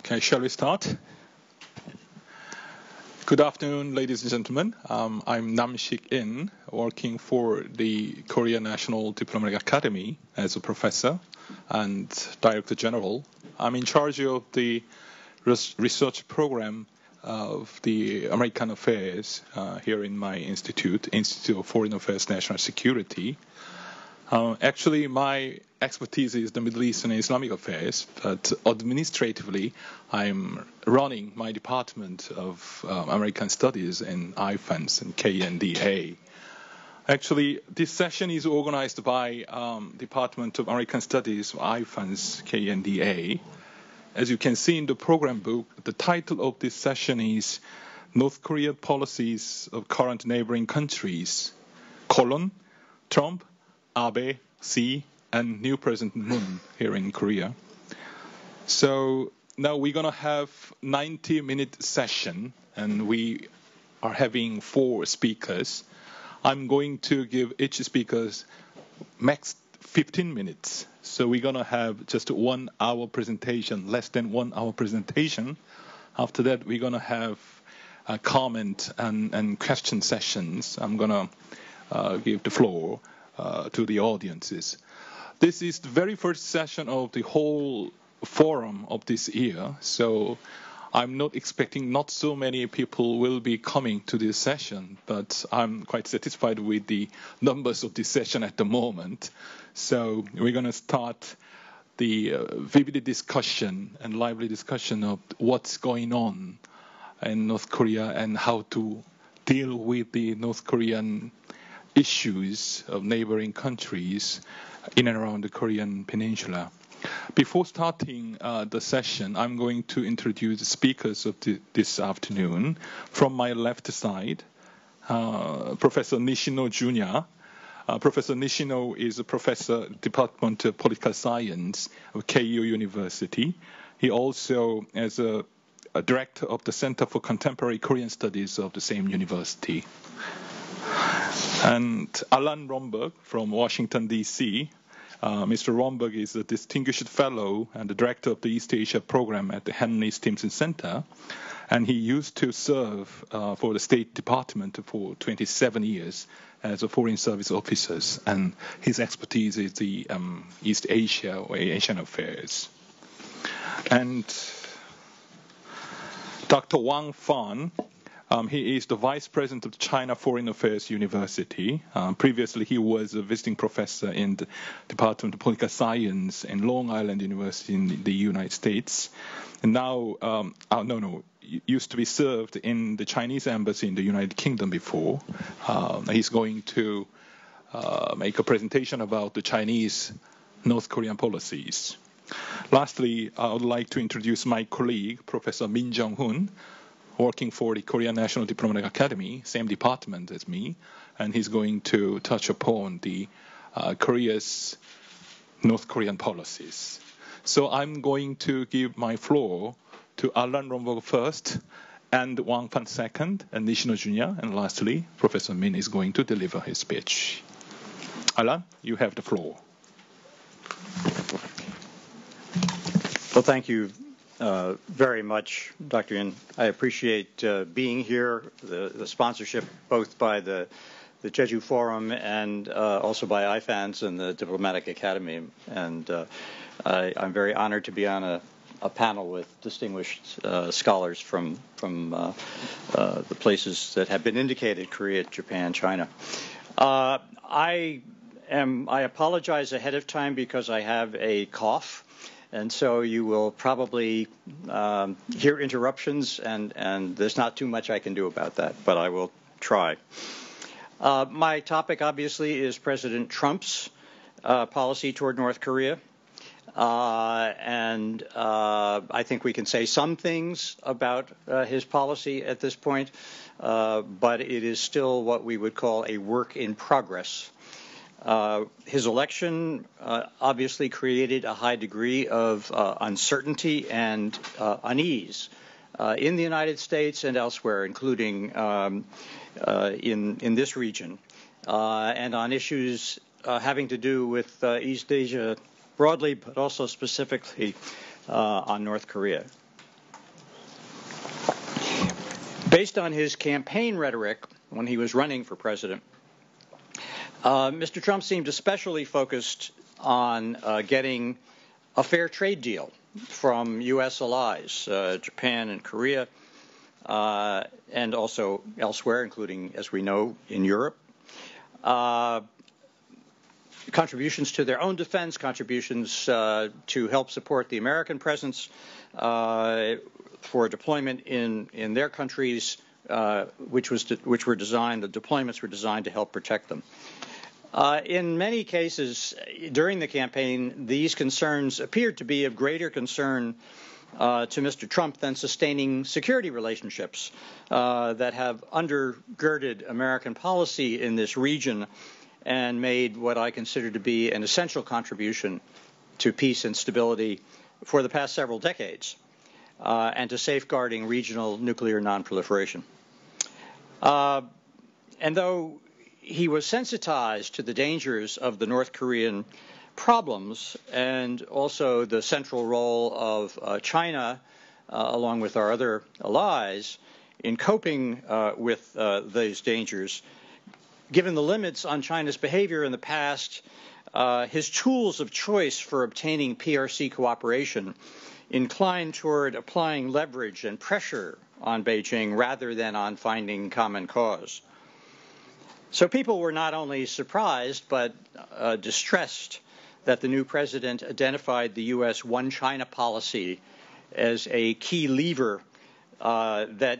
Okay, shall we start? Good afternoon, ladies and gentlemen. I'm Nam-Sik In, working for the Korea National Diplomatic Academy as a professor and Director General. I'm in charge of the research program of the American Affairs here in my institute, Institute of Foreign Affairs National Security. Actually, my expertise is the Middle East and Islamic affairs, but administratively, I'm running my department of American Studies in IFANS and KNDA. Actually, this session is organized by Department of American Studies, IFANS, KNDA. As you can see in the program book, the title of this session is North Korea Policies of Current Neighboring Countries, Trump, Abe, Xi, and new President Moon here in Korea. So now we're going to have 90-minute session, and we are having 4 speakers. I'm going to give each speaker max 15 minutes. So we're going to have just 1 hour presentation, less than 1 hour presentation. After that, we're going to have a comment and question sessions. I'm going to give the floor to the audiences. This is the very first session of the whole forum of this year, so I'm not expecting not so many people will be coming to this session, but I'm quite satisfied with the numbers of this session at the moment. So we're going to start the vivid discussion and lively discussion of what's going on in North Korea and how to deal with the North Korean issues of neighboring countries in and around the Korean peninsula. Before starting the session, I'm going to introduce the speakers of this afternoon. From my left side, Professor Nishino Jr. Professor Nishino is a professor, Department of Political Science of Keio University. He also is a director of the Center for Contemporary Korean Studies of the same university. And Alan Romberg from Washington, D.C. Mr. Romberg is a distinguished fellow and the director of the East Asia program at the Henry Stimson Center. And he used to serve for the State Department for 27 years as a foreign service officer. And his expertise is the East Asia or Asian affairs. And Dr. Wang Fan. He is the Vice President of China Foreign Affairs University. Previously, he was a visiting professor in the Department of Political Science in Long Island University in the United States. And now, used to be served in the Chinese embassy in the United Kingdom before. He's going to make a presentation about the Chinese North Korean policies. Lastly, I would like to introduce my colleague, Professor Min Jung-hoon, working for the Korean National Diplomatic Academy, same department as me, and he's going to touch upon the Korea's North Korean policies. So I'm going to give my floor to Alan Romberg first, and Wang Fan second, and Nishino Jr., and lastly, Professor Min is going to deliver his speech. Alan, you have the floor. Well, thank you very much, Dr. Yin. I appreciate being here, the sponsorship both by the Jeju Forum and also by IFANS and the Diplomatic Academy. And I'm very honored to be on a panel with distinguished scholars from the places that have been indicated, Korea, Japan, China. I apologize ahead of time because I have a cough. And so you will probably hear interruptions, and there's not too much I can do about that, but I will try. My topic, obviously, is President Trump's policy toward North Korea. And I think we can say some things about his policy at this point, but it is still what we would call a work in progress. His election obviously created a high degree of uncertainty and unease in the United States and elsewhere, including in this region, and on issues having to do with East Asia broadly, but also specifically on North Korea. Based on his campaign rhetoric when he was running for president, Mr. Trump seemed especially focused on getting a fair trade deal from U.S. allies, Japan and Korea, and also elsewhere, including, as we know, in Europe. Contributions to their own defense, contributions to help support the American presence for deployment in their countries, which were designed, the deployments were designed to help protect them. In many cases during the campaign, these concerns appeared to be of greater concern to Mr. Trump than sustaining security relationships that have undergirded American policy in this region and made what I consider to be an essential contribution to peace and stability for the past several decades, and to safeguarding regional nuclear nonproliferation. And though he was sensitized to the dangers of the North Korean problems and also the central role of China, along with our other allies, in coping with these dangers, given the limits on China's behavior in the past, his tools of choice for obtaining PRC cooperation inclined toward applying leverage and pressure on Beijing rather than on finding common cause. So people were not only surprised but distressed that the new president identified the U.S. one China policy as a key lever that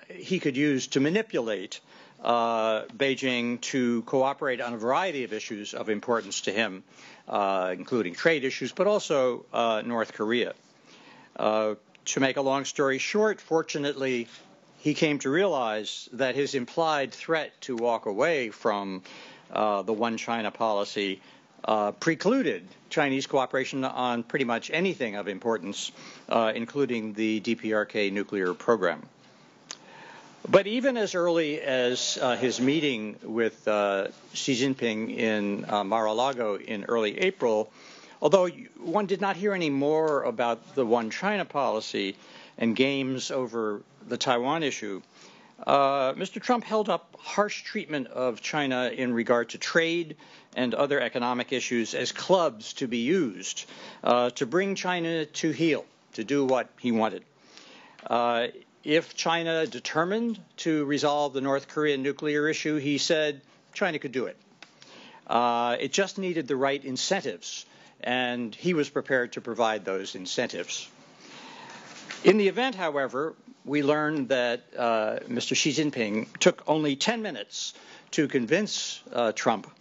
he could use to manipulate Beijing to cooperate on a variety of issues of importance to him, including trade issues, but also North Korea. To make a long story short, fortunately, he came to realize that his implied threat to walk away from the one China policy precluded Chinese cooperation on pretty much anything of importance, including the DPRK nuclear program. But even as early as his meeting with Xi Jinping in Mar-a-Lago in early April, although one did not hear any more about the one China policy and games over the Taiwan issue, Mr. Trump held up harsh treatment of China in regard to trade and other economic issues as clubs to be used to bring China to heel, to do what he wanted. If China determined to resolve the North Korean nuclear issue, he said China could do it. It just needed the right incentives, and he was prepared to provide those incentives. In the event, however, we learned that Mr. Xi Jinping took only 10 minutes to convince Trump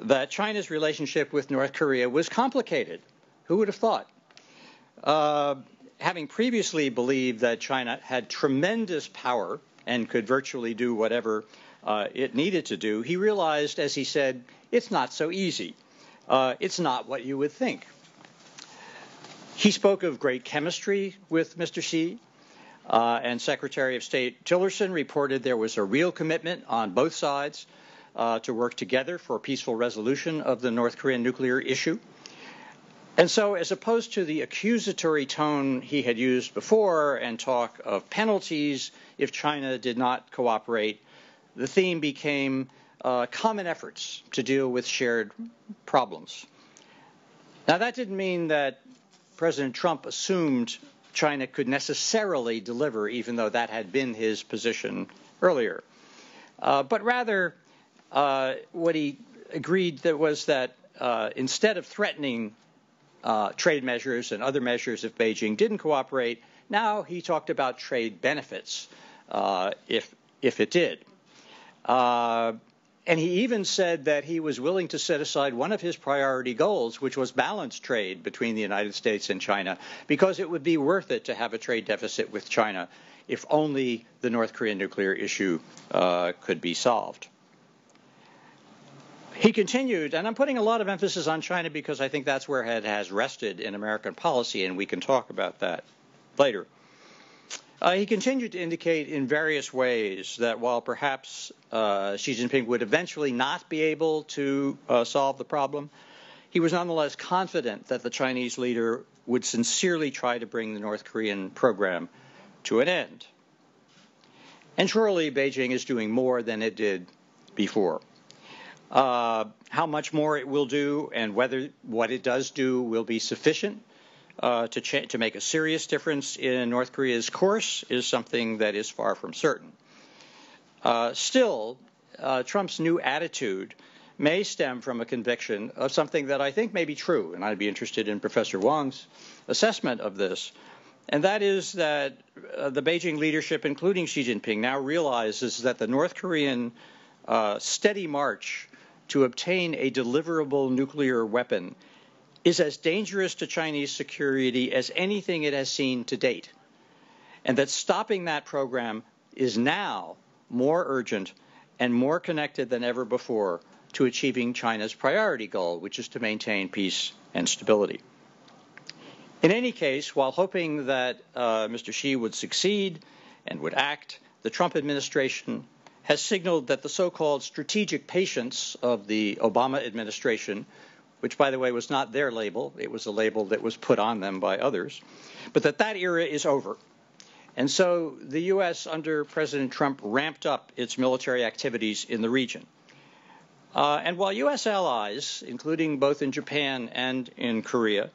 that China's relationship with North Korea was complicated. Who would have thought? Having previously believed that China had tremendous power and could virtually do whatever it needed to do, he realized, as he said, it's not so easy. It's not what you would think. He spoke of great chemistry with Mr. Xi, and Secretary of State Tillerson reported there was a real commitment on both sides to work together for a peaceful resolution of the North Korean nuclear issue. And so, as opposed to the accusatory tone he had used before and talk of penalties if China did not cooperate, the theme became common efforts to deal with shared problems. Now, that didn't mean that President Trump assumed China could necessarily deliver, even though that had been his position earlier. But rather, what he agreed that was that instead of threatening trade measures and other measures if Beijing didn't cooperate, now he talked about trade benefits if it did. And he even said that he was willing to set aside one of his priority goals, which was balanced trade between the United States and China, because it would be worth it to have a trade deficit with China if only the North Korean nuclear issue could be solved. He continued, and I'm putting a lot of emphasis on China because I think that's where it has rested in American policy, and we can talk about that later. He continued to indicate in various ways that while perhaps Xi Jinping would eventually not be able to solve the problem, he was nonetheless confident that the Chinese leader would sincerely try to bring the North Korean program to an end. And surely Beijing is doing more than it did before. How much more it will do and whether what it does do will be sufficient to make a serious difference in North Korea's course is something that is far from certain. Still, Trump's new attitude may stem from a conviction of something that I think may be true, and I'd be interested in Professor Wong's assessment of this, and that is that the Beijing leadership, including Xi Jinping, now realizes that the North Korean steady march to obtain a deliverable nuclear weapon is as dangerous to Chinese security as anything it has seen to date, and that stopping that program is now more urgent and more connected than ever before to achieving China's priority goal, which is to maintain peace and stability. In any case, while hoping that Mr. Xi would succeed and would act, the Trump administration has signaled that the so-called strategic patience of the Obama administration, which, by the way, was not their label, it was a label that was put on them by others, but that era is over. And so the U.S. under President Trump ramped up its military activities in the region. And while U.S. allies, including both in Japan and in Korea,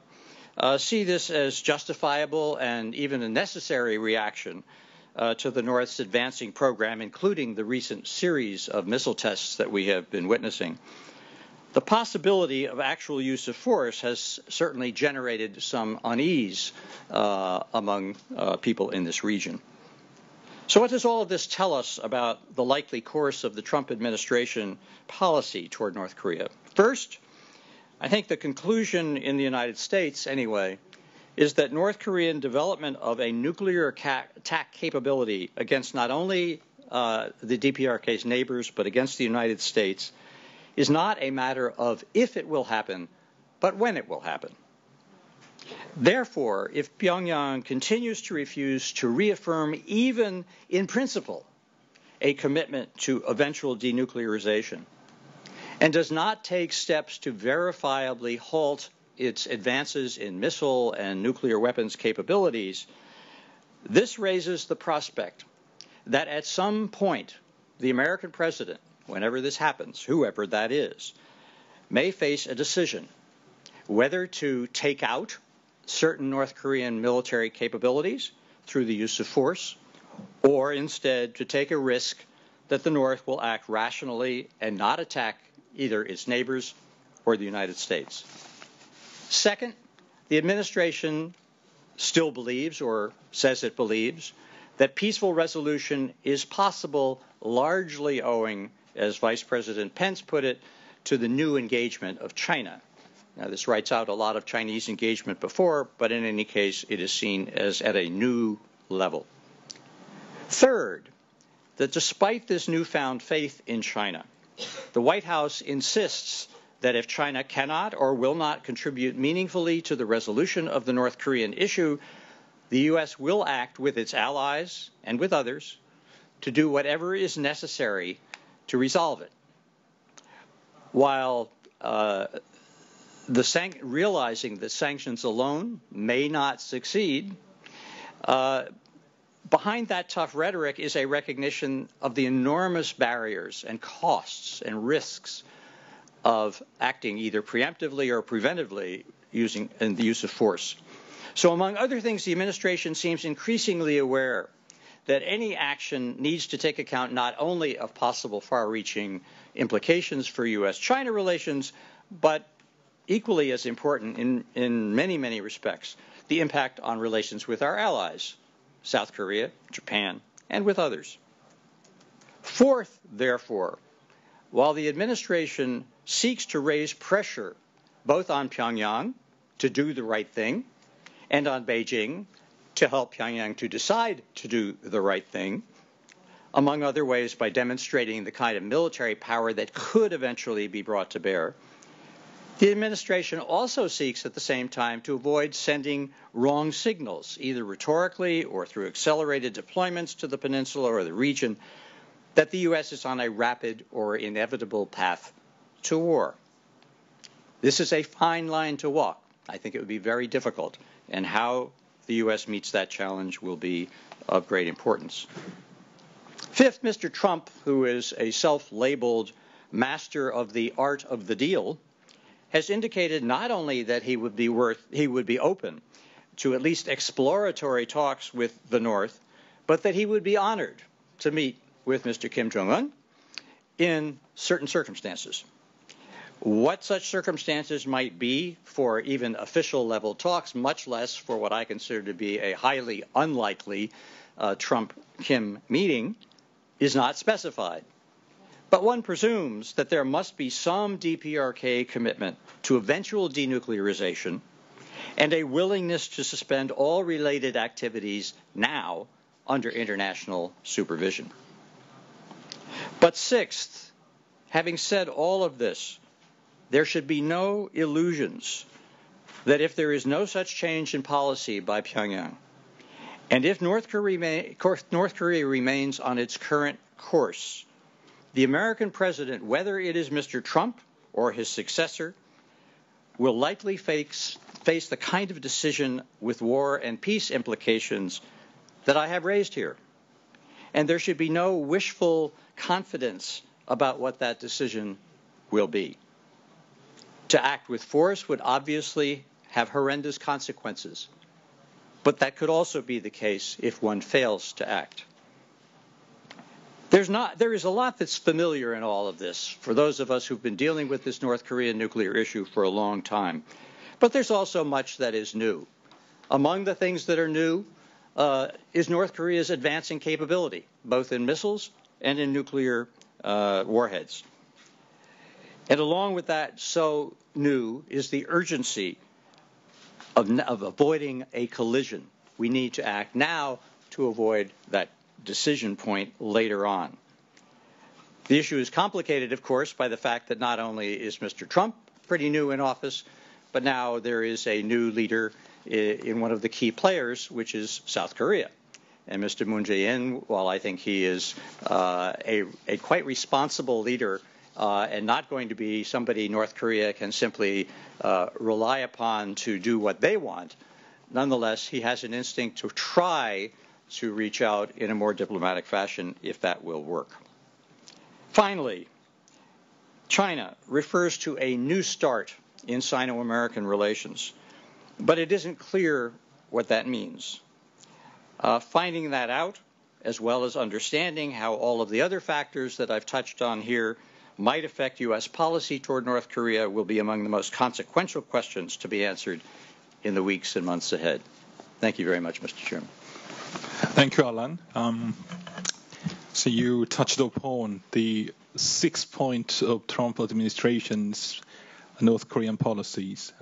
see this as justifiable and even a necessary reaction to the North's advancing program, including the recent series of missile tests that we have been witnessing, the possibility of actual use of force has certainly generated some unease among people in this region. So what does all of this tell us about the likely course of the Trump administration policy toward North Korea? First, I think the conclusion in the United States, anyway, is that North Korean development of a nuclear attack capability against not only the DPRK's neighbors, but against the United States, is not a matter of if it will happen, but when it will happen. Therefore, if Pyongyang continues to refuse to reaffirm, even in principle, a commitment to eventual denuclearization, and does not take steps to verifiably halt its advances in missile and nuclear weapons capabilities, this raises the prospect that at some point the American president, whenever this happens, whoever that is, may face a decision whether to take out certain North Korean military capabilities through the use of force, or instead to take a risk that the North will act rationally and not attack either its neighbors or the United States. Second, the administration still believes, or says it believes, that peaceful resolution is possible largely owing, as Vice President Pence put it, to the new engagement of China. Now, this writes out a lot of Chinese engagement before, but in any case, it is seen as at a new level. Third, that despite this newfound faith in China, the White House insists that if China cannot or will not contribute meaningfully to the resolution of the North Korean issue, the U.S. will act with its allies and with others to do whatever is necessary to resolve it. While realizing that sanctions alone may not succeed, behind that tough rhetoric is a recognition of the enormous barriers and costs and risks of acting either preemptively or preventively in the use of force. So among other things, the administration seems increasingly aware that any action needs to take account not only of possible far-reaching implications for U.S.-China relations, but equally as important in many, many respects, the impact on relations with our allies, South Korea, Japan, and with others. Fourth, therefore, while the administration seeks to raise pressure both on Pyongyang to do the right thing and on Beijing to help Pyongyang to decide to do the right thing, among other ways by demonstrating the kind of military power that could eventually be brought to bear, the administration also seeks at the same time to avoid sending wrong signals, either rhetorically or through accelerated deployments to the peninsula or the region, that the U.S. is on a rapid or inevitable path to war. This is a fine line to walk. I think it would be very difficult, and how the U.S. meets that challenge will be of great importance. Fifth, Mr. Trump, who is a self-labeled master of the art of the deal, has indicated not only that he would be open to at least exploratory talks with the North, but that he would be honored to meet with Mr. Kim Jong-un in certain circumstances. What such circumstances might be for even official level talks, much less for what I consider to be a highly unlikely Trump-Kim meeting, is not specified. But one presumes that there must be some DPRK commitment to eventual denuclearization and a willingness to suspend all related activities now under international supervision. But sixth, having said all of this, there should be no illusions that if there is no such change in policy by Pyongyang, and if North Korea remains on its current course, the American president, whether it is Mr. Trump or his successor, will likely face the kind of decision with war and peace implications that I have raised here. And there should be no wishful confidence about what that decision will be. To act with force would obviously have horrendous consequences, but that could also be the case if one fails to act. There is a lot that's familiar in all of this for those of us who've been dealing with this North Korean nuclear issue for a long time. But there's also much that is new. Among the things that are new is North Korea's advancing capability, both in missiles and in nuclear warheads. And along with that, so new is the urgency of avoiding a collision. We need to act now to avoid that decision point later on. The issue is complicated, of course, by the fact that not only is Mr. Trump pretty new in office, but now there is a new leader in one of the key players, which is South Korea. And Mr. Moon Jae-in, while I think he is a quite responsible leader and not going to be somebody North Korea can simply rely upon to do what they want, nonetheless, he has an instinct to try to reach out in a more diplomatic fashion if that will work. Finally, China refers to a new start in Sino-American relations, but it isn't clear what that means. Finding that out, as well as understanding how all of the other factors that I've touched on here might affect U.S. policy toward North Korea, will be among the most consequential questions to be answered in the weeks and months ahead. Thank you very much, Mr. Chairman. Thank you, Alan. So you touched upon the 6 points of Trump administration's North Korean policies,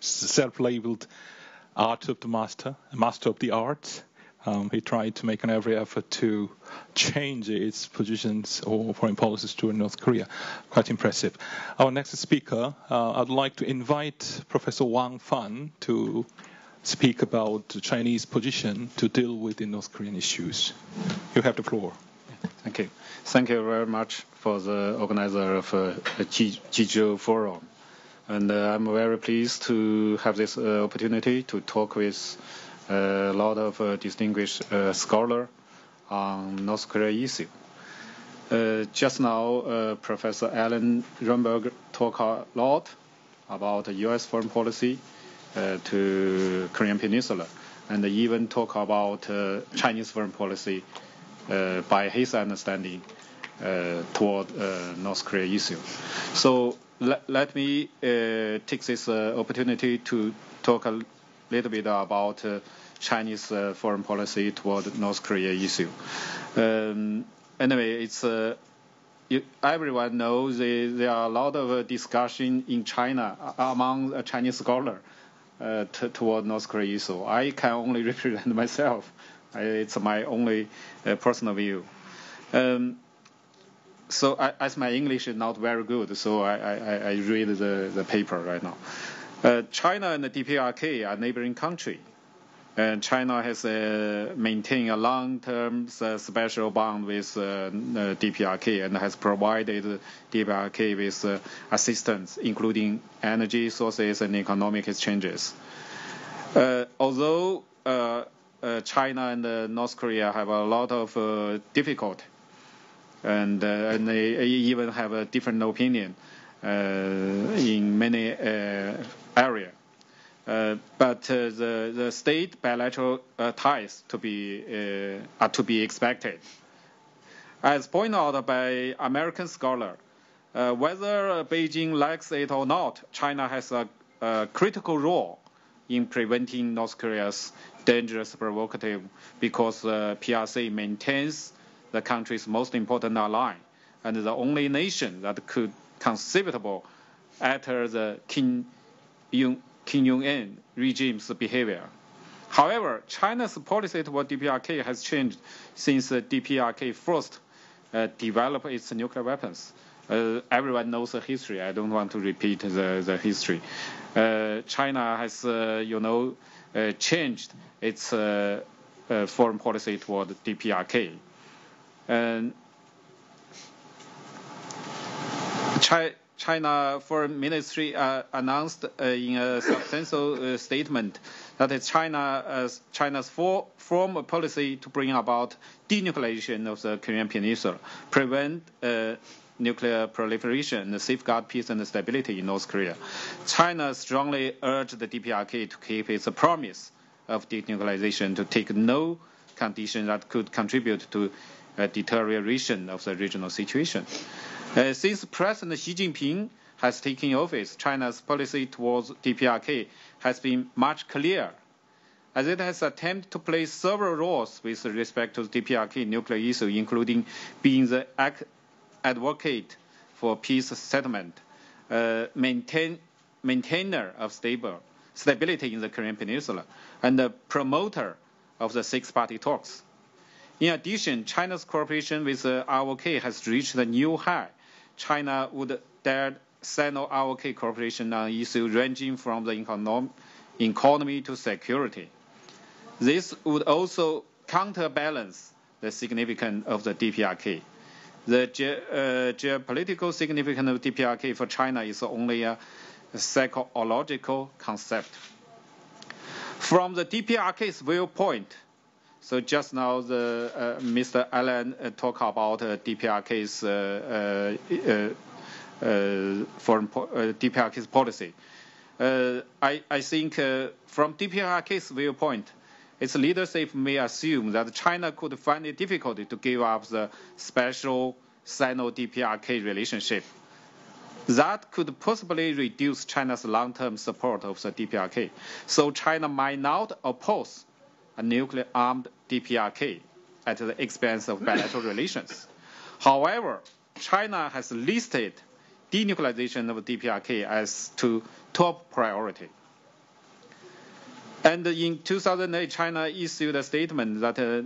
self-labeled art of the master of the art. He tried to make an every effort to change its positions or foreign policies toward North Korea. Quite impressive. Our next speaker, I'd like to invite Professor Wang Fan to speak about the Chinese position to deal with the North Korean issues. You have the floor. Thank you. Thank you very much for the organizer of the Jeju Forum. And I'm very pleased to have this opportunity to talk with a lot of distinguished scholars on North Korea issue. Just now, Professor Alan Rumberg talked a lot about U.S. foreign policy to Korean Peninsula, and even talk about Chinese foreign policy by his understanding toward North Korea issue. So let me take this opportunity to talk a little bit about Chinese foreign policy toward North Korea issue. Anyway, it's everyone knows there are a lot of discussion in China among Chinese scholars toward North Korea issue. I can only represent myself. It's my only personal view. So as my English is not very good, so I read the paper right now. China and the DPRK are neighboring countries. And China has maintained a long-term special bond with DPRK and has provided DPRK with assistance, including energy sources and economic exchanges. Although China and North Korea have a lot of difficulty and they even have a different opinion in many areas. But the state bilateral ties are to be expected. As pointed out by American scholar, whether Beijing likes it or not, China has a critical role in preventing North Korea's dangerous provocative, because PRC maintains the country's most important ally and the only nation that could conceivable alter the Kim Jong-un regime's behavior. However, China's policy toward DPRK has changed since DPRK first developed its nuclear weapons. Everyone knows the history. I don't want to repeat the history. China has, changed its foreign policy toward DPRK. And China Foreign Ministry announced in a substantial statement that it's China's foreign policy to bring about denuclearization of the Korean Peninsula, prevent nuclear proliferation, and safeguard peace and stability in North Korea. China strongly urged the DPRK to keep its promise of denuclearization, to take no condition that could contribute to a deterioration of the regional situation. Since President Xi Jinping has taken office, China's policy towards DPRK has been much clearer, as it has attempted to play several roles with respect to the DPRK nuclear issue, including being the advocate for peace settlement, maintainer of stability in the Korean Peninsula, and the promoter of the six-party talks. In addition, China's cooperation with ROK has reached a new high. China would dare Sino-ROK cooperation on issues ranging from the economy to security. This would also counterbalance the significance of the DPRK. The geopolitical significance of DPRK for China is only a psychological concept. From the DPRK's viewpoint, so just now Mr. Allen talked about DPRK's DPRK's policy. I think from DPRK's viewpoint, its leadership may assume that China could find it difficult to give up the special Sino-DPRK relationship. That could possibly reduce China's long-term support of the DPRK. So China might not oppose a nuclear-armed DPRK at the expense of bilateral relations. However, China has listed denuclearization of DPRK as to top priority. And in 2008, China issued a statement that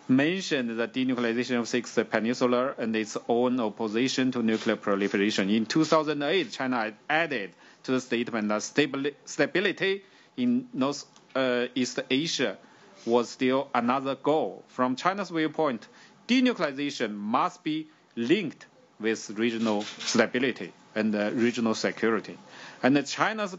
mentioned the denuclearization of Sixth Peninsula and its own opposition to nuclear proliferation. In 2008, China added to the statement that stability in Northeast Asia was still another goal. From China's viewpoint, denuclearization must be linked with regional stability and regional security. And China's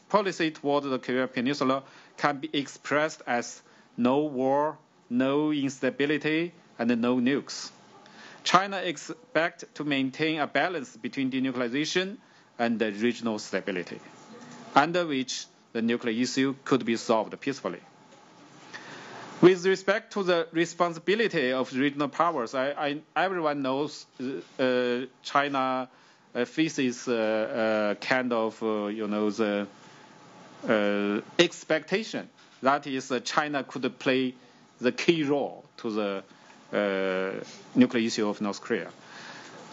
policy toward the Korean Peninsula can be expressed as no war, no instability, and no nukes. China expects to maintain a balance between denuclearization and the regional stability, under which the nuclear issue could be solved peacefully. With respect to the responsibility of regional powers, everyone knows China faces kind of, the expectation that is China could play the key role to the nuclear issue of North Korea.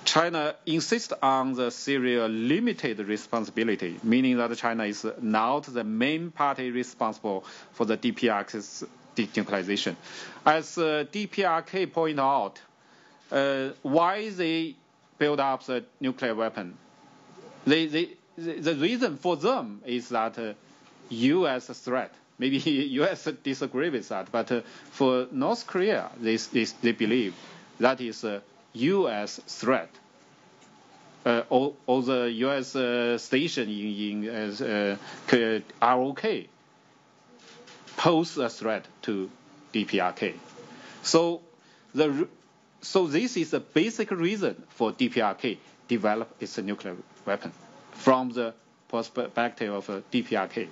China insists on the serial limited responsibility, meaning that China is not the main party responsible for the DPRK's denuclearization. As DPRK pointed out, why they build up the nuclear weapon, the reason for them is that U.S. threat. Maybe U.S. disagree with that, but for North Korea, they believe that is a U.S. threat. All the U.S. station in ROK pose a threat to DPRK. So the so this is the basic reason for DPRK develop its nuclear weapon from the perspective of DPRK.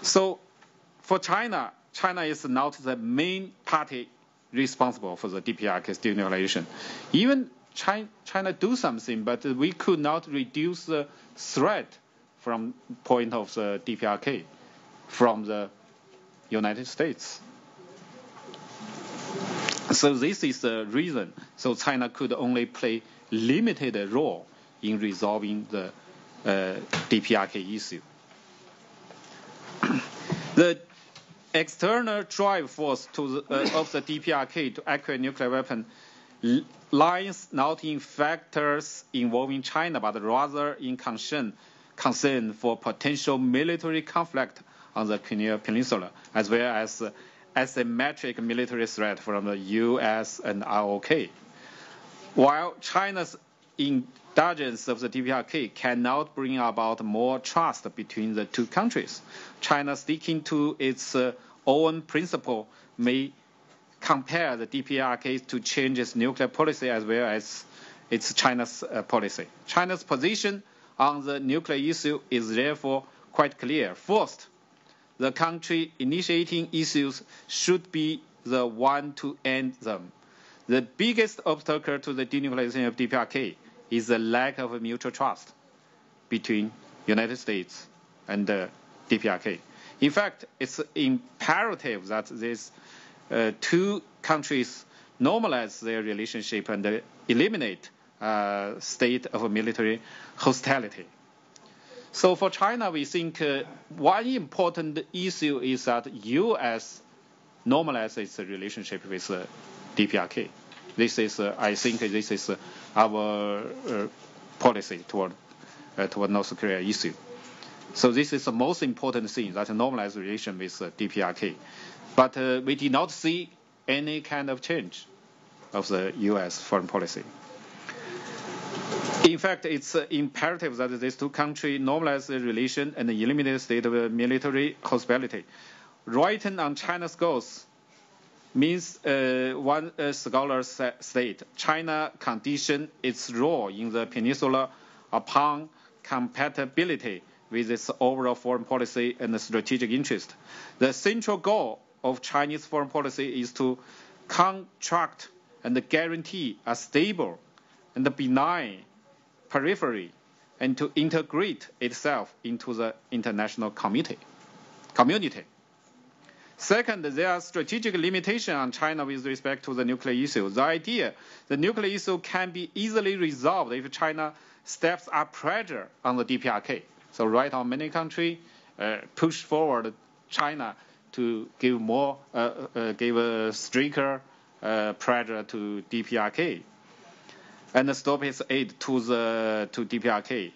So for China, China is not the main party responsible for the DPRK's denuclearization. Even China do something, but we could not reduce the threat from point of the DPRK from the United States. So this is the reason. So China could only play limited role in resolving the DPRK issue. The external drive force of the DPRK to acquire nuclear weapon lies not in factors involving China, but rather in concern for potential military conflict on the Korean Peninsula, as well as asymmetric military threat from the U.S. and ROK. While China's indulgence of the DPRK cannot bring about more trust between the two countries, China sticking to its own principle may compare the DPRK to change its nuclear policy as well as its China's policy. China's position on the nuclear issue is therefore quite clear. First, the country initiating issues should be the one to end them. The biggest obstacle to the denuclearization of DPRK is the lack of mutual trust between United States and the DPRK. In fact, it's imperative that these two countries normalize their relationship and eliminate state of military hostility. So for China, we think one important issue is that U.S. normalizes its relationship with DPRK. This is, I think, this is our policy toward North Korea issue. So this is the most important thing, that normalize relation with DPRK. But we did not see any kind of change of the U.S. foreign policy. In fact, it's imperative that these two countries normalize the relation and eliminate the state of military hostility. Writing on China's goals means one scholar state, China conditioned its role in the peninsula upon compatibility with its overall foreign policy and strategic interest. The central goal of Chinese foreign policy is to contract and guarantee a stable and benign periphery and to integrate itself into the international community. Second, there are strategic limitations on China with respect to the nuclear issue. The idea the nuclear issue can be easily resolved if China steps up pressure on the DPRK. So right now, many countries push forward China to give a stricter pressure to DPRK and stop its aid to DPRK.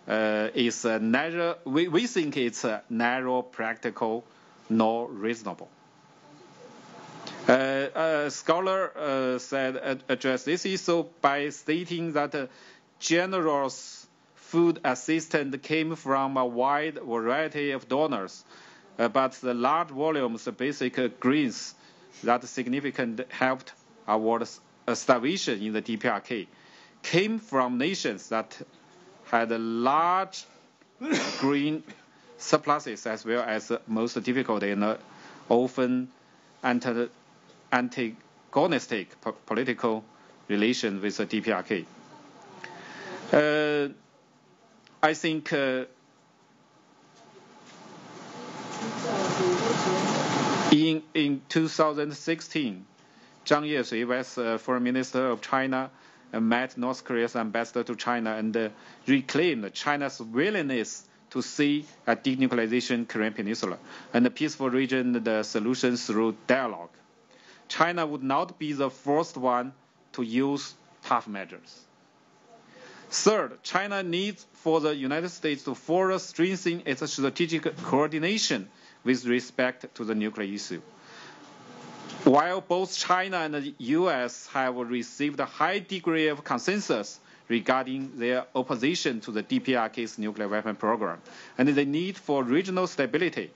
Is narrow. We think it's narrow, practical, nor reasonable. A scholar said address this issue by stating that generous food assistance came from a wide variety of donors, but the large volumes of basic grains that significantly helped avoid starvation in the DPRK came from nations that had large grain surpluses as well as most difficulty and often antagonistic political relations with the DPRK. I think in 2016, Zhang Yeshui, Vice Foreign Minister of China, met North Korea's ambassador to China and reclaimed China's willingness to see a denuclearization Korean Peninsula and a peaceful region the solution through dialogue. China would not be the first one to use tough measures. Third, China needs for the United States to further strengthen its strategic coordination with respect to the nuclear issue. While both China and the U.S. have received a high degree of consensus regarding their opposition to the DPRK's nuclear weapon program and the need for regional stability,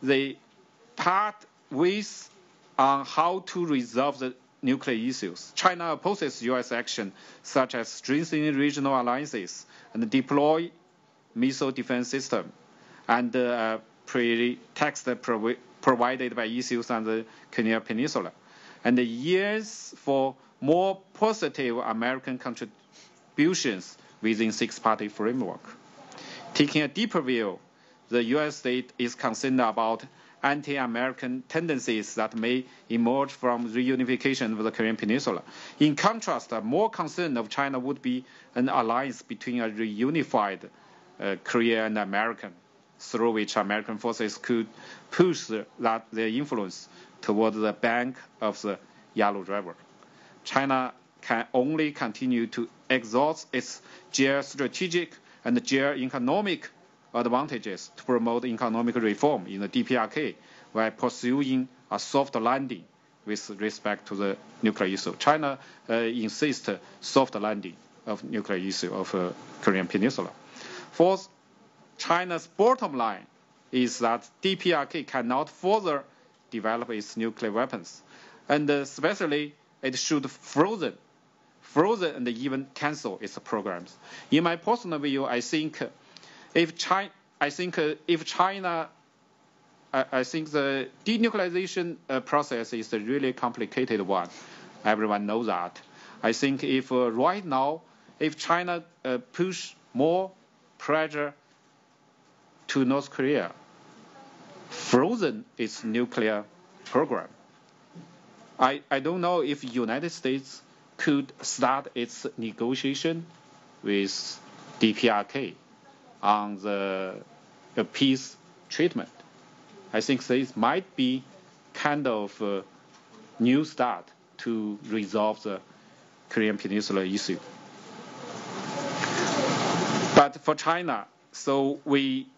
they part ways on how to resolve the nuclear issues. China opposes U.S. action, such as strengthening regional alliances and deploy missile defense system, and pretext provided by issues on the Korean Peninsula, and years for more positive American contributions within six-party framework. Taking a deeper view, the U.S. state is concerned about anti-American tendencies that may emerge from reunification of the Korean Peninsula. In contrast, more concern of China would be an alliance between a reunified Korea and America, through which American forces could push their influence toward the bank of the Yalu River. China can only continue to exhaust its geostrategic and geo-economic advantages to promote economic reform in the DPRK while pursuing a soft landing with respect to the nuclear issue. China insists soft landing of nuclear issue of Korean Peninsula. Fourth, China's bottom line is that DPRK cannot further develop its nuclear weapons, and especially it should frozen and even cancel its programs. In my personal view, I think the denuclearization process is a really complicated one. Everyone knows that. I think if right now, if China push more pressure to North Korea, frozen its nuclear program, I don't know if the United States could start its negotiation with DPRK on the peace treatment. I think this might be kind of a new start to resolve the Korean Peninsula issue. But for China, so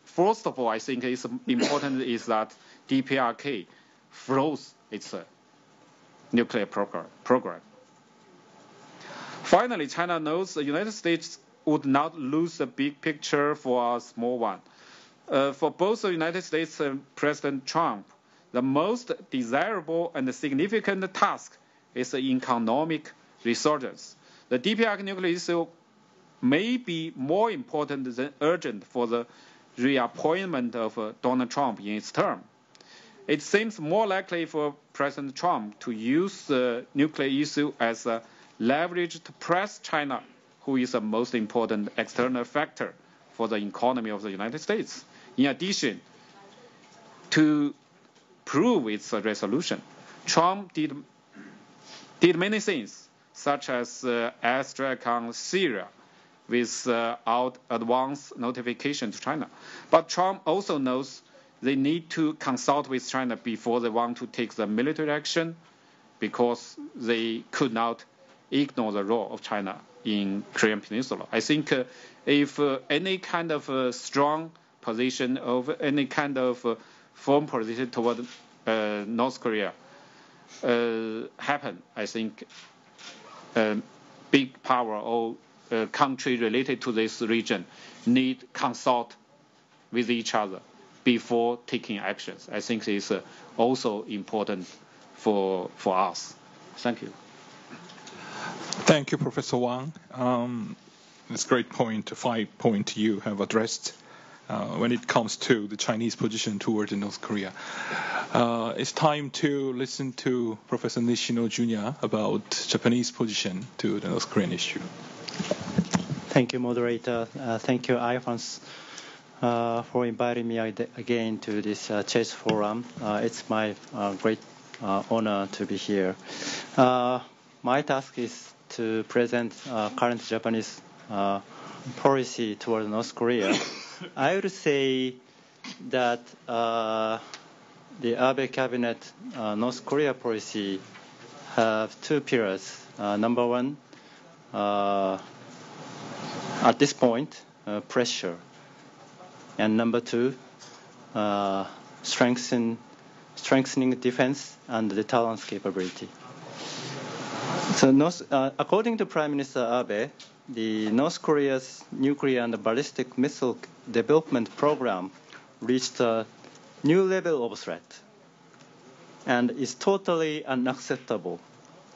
first of all, I think it's important is that DPRK froze its nuclear program. Finally, China knows the United States would not lose the big picture for a small one. For both the United States and President Trump, the most desirable and significant task is the economic resurgence. The DPRK nuclear issue may be more important than urgent for the reappointment of Donald Trump in its term. It seems more likely for President Trump to use the nuclear issue as a leverage to press China, who is the most important external factor for the economy of the United States. In addition, to prove its resolution, Trump did many things, such as airstrike on Syria without advance notification to China. But Trump also knows they need to consult with China before they want to take the military action, because they could not ignore the role of China in Korean Peninsula. I think if any kind of strong position of any kind of firm position toward North Korea happen, I think big power or country related to this region need consult with each other before taking actions. I think it's also important for us. Thank you. Thank you, Professor Wang. It's a great point, 5 point you have addressed when it comes to the Chinese position toward North Korea. It's time to listen to Professor Nishino Jr. about Japanese position to the North Korean issue. Thank you, moderator. Thank you, Alphonse, for inviting me again to this Jeju forum. It's my great honor to be here. My task is to present current Japanese policy toward North Korea. I would say that the Abe cabinet North Korea policy have two pillars. Number one, at this point, pressure. And number two, strengthening defense and deterrence capability. So according to Prime Minister Abe, the North Korea's nuclear and ballistic missile development program reached a new level of threat and is totally unacceptable.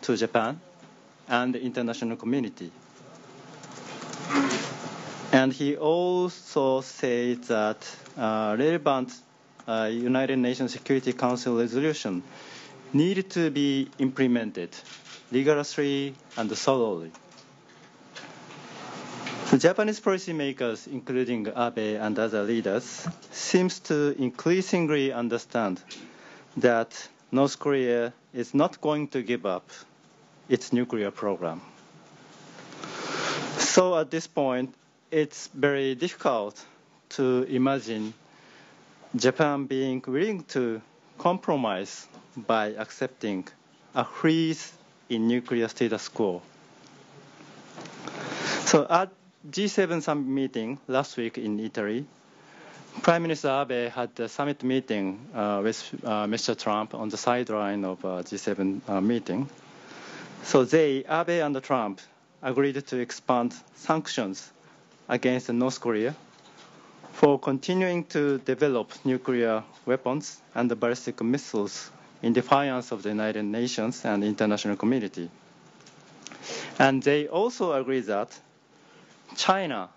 to Japan and the international community. And he also said that relevant United Nations Security Council resolution needed to be implemented rigorously and thoroughly. The Japanese policymakers, including Abe and other leaders, seems to increasingly understand that North Korea is not going to give up its nuclear program. So at this point, it's very difficult to imagine Japan being willing to compromise by accepting a freeze in nuclear status quo. So at G7 summit meeting last week in Italy, Prime Minister Abe had a summit meeting with Mr. Trump on the sideline of G7 meeting. So Abe and Trump, agreed to expand sanctions against North Korea for continuing to develop nuclear weapons and ballistic missiles in defiance of the United Nations and the international community. And they also agreed that China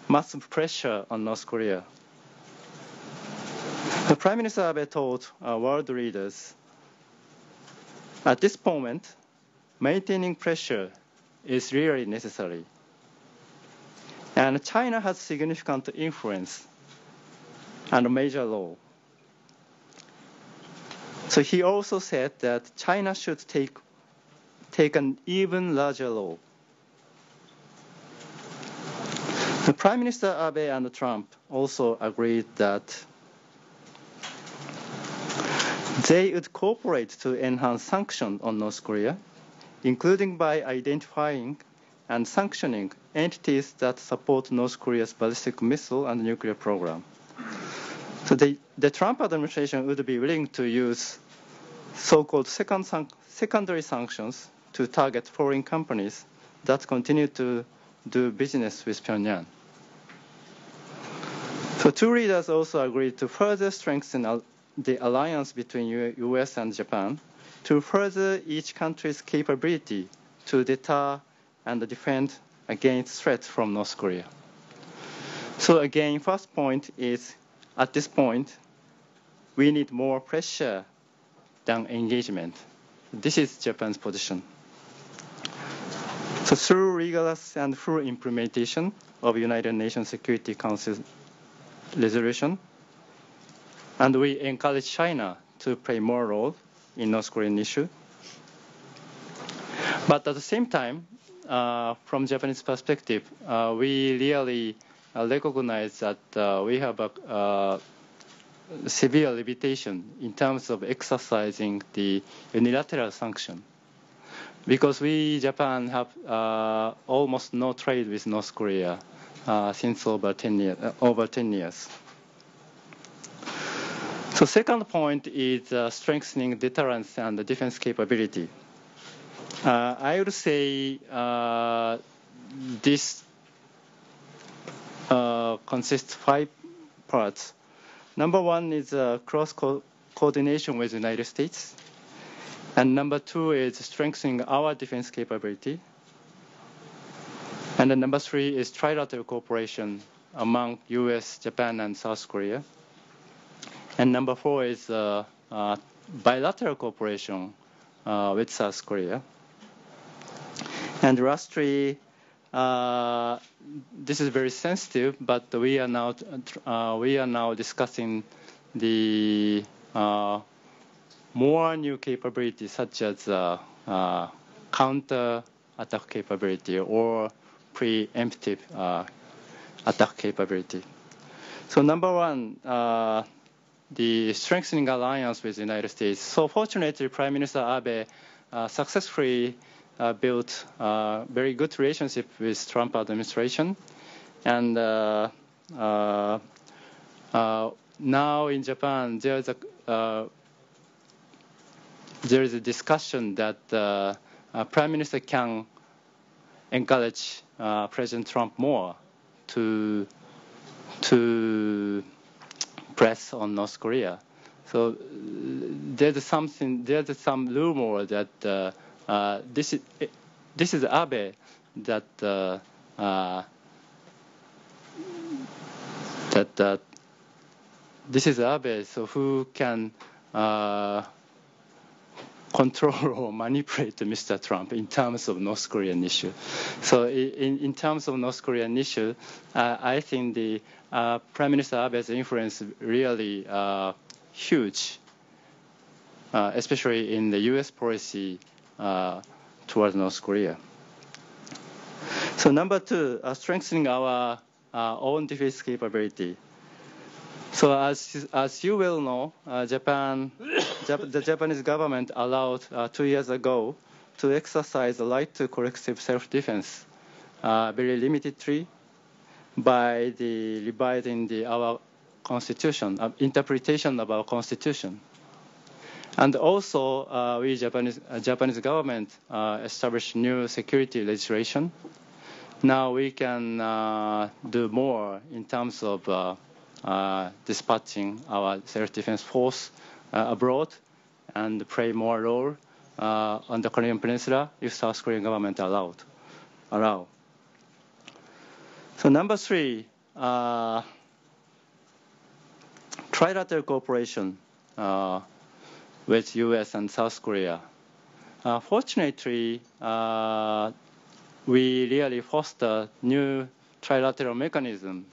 must put pressure on North Korea. The Prime Minister Abe told world leaders, at this moment, maintaining pressure is really necessary. And China has significant influence and a major role. So he also said that China should take an even larger role. The Prime Minister Abe and Trump also agreed that they would cooperate to enhance sanctions on North Korea, including by identifying and sanctioning entities that support North Korea's ballistic missile and nuclear program. So the Trump administration would be willing to use so-called secondary sanctions to target foreign companies that continue to do business with Pyongyang. So two leaders also agreed to further strengthen the alliance between U.S. and Japan to further each country's capability to deter and defend against threats from North Korea. So again, first point is, at this point, we need more pressure than engagement. This is Japan's position. So through rigorous and full implementation of United Nations Security Council resolution, and we encourage China to play more role in North Korean issue. But at the same time, from Japanese perspective, we really recognize that we have a severe limitation in terms of exercising the unilateral sanction. Because we, Japan, have almost no trade with North Korea since over 10 years. So second point is strengthening deterrence and defense capability. I would say this consists of 5 parts. Number 1 is cross coordination with the United States. And number 2 is strengthening our defense capability. And then number 3 is trilateral cooperation among US, Japan, and South Korea. And number 4 is bilateral cooperation with South Korea. And lastly, this is very sensitive, but we are now discussing the more new capabilities such as counter-attack capability or preemptive attack capability. So number 1, the strengthening alliance with the United States. So fortunately, Prime Minister Abe successfully built a very good relationship with Trump administration. And now in Japan, there is a discussion that Prime Minister can encourage President Trump more to press on North Korea. So there's some rumor that this is Abe that this is Abe, so who can control or manipulate Mr. Trump in terms of North Korean issue. So in terms of North Korean issue, I think the Prime Minister Abe's influence really huge, especially in the U.S. policy towards North Korea. So number two, strengthening our own defense capability. So as you will know, the Japanese government allowed 2 years ago to exercise the right to collective self-defense, very limitedly, by the revising our constitution, interpretation of our constitution. And also, we Japanese government established new security legislation. Now we can do more in terms of dispatching our self-defense force abroad and play more role on the Korean Peninsula if South Korean government allow. So number three, trilateral cooperation with U.S. and South Korea. Fortunately, we really foster new trilateral mechanism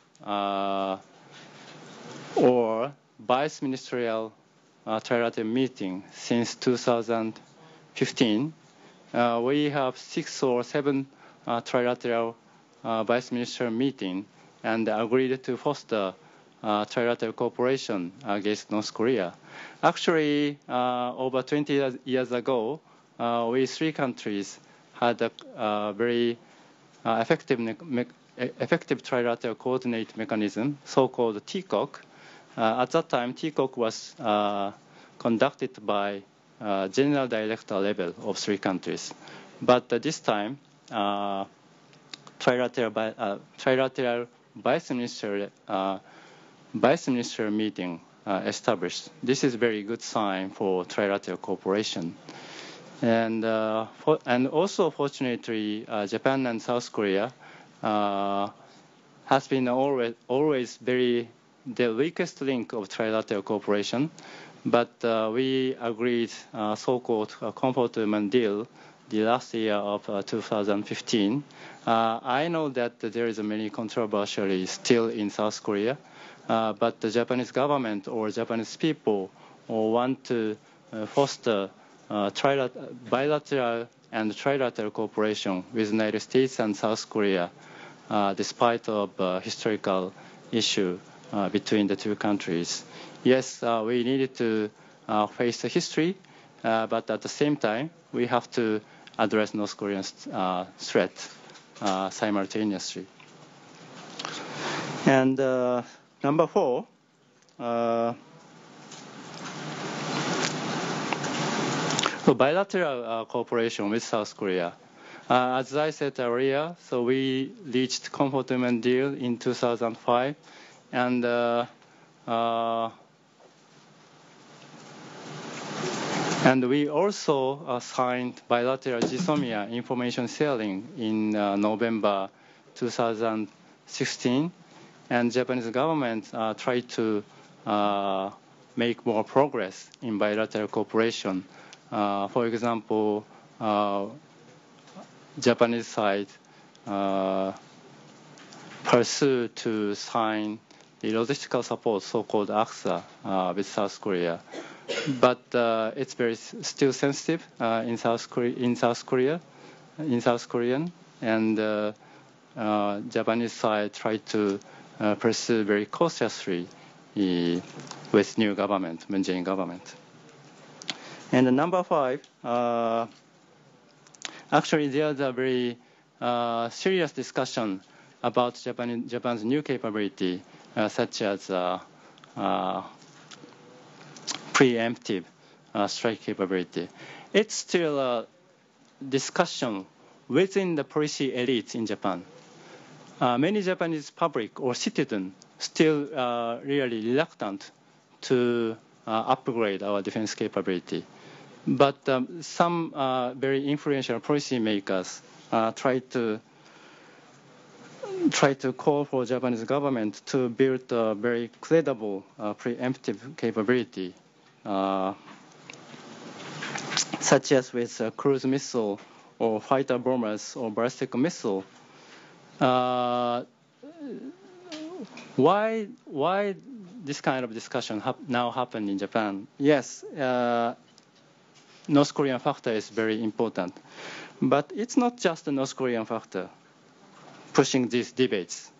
or vice-ministerial trilateral meeting since 2015. We have 6 or 7 trilateral vice-ministerial meeting and agreed to foster trilateral cooperation against North Korea. Actually, over 20 years ago, we 3 countries had a very effective trilateral coordinate mechanism, so-called TCOC. At that time, TCOC was conducted by general director level of 3 countries. But this time, trilateral vice-ministerial meeting established. This is a very good sign for trilateral cooperation. And also, fortunately, Japan and South Korea has been always the weakest link of trilateral cooperation, but we agreed so-called comfortment deal the last year of 2015. I know that there is many controversially still in South Korea, but the Japanese government or Japanese people want to foster bilateral and trilateral cooperation with the United States and South Korea, despite of historical issue between the 2 countries. Yes, we needed to face the history, but at the same time, we have to address North Korea's threat simultaneously. And number 4, so bilateral cooperation with South Korea. As I said earlier, so we reached comfortment deal in 2005, and we also signed bilateral GSOMIA information sharing in November 2016, and Japanese government tried to make more progress in bilateral cooperation. For example, Japanese side pursue to sign the logistical support, so-called AXA, with South Korea, but it's still sensitive in South Korean, and Japanese side tried to pursue very cautiously with new government, Moon Jae-in government. And number 5, actually there's a very serious discussion about Japan's new capability, such as preemptive strike capability. It's still a discussion within the policy elite in Japan. Many Japanese public or citizens still really reluctant to upgrade our defense capability. But some very influential policymakers try to call for Japanese government to build a very credible preemptive capability, such as with cruise missile or fighter bombers or ballistic missile. Why this kind of discussion now happen in Japan? Yes, North Korean factor is very important, but it's not just the North Korean factor pushing these debates.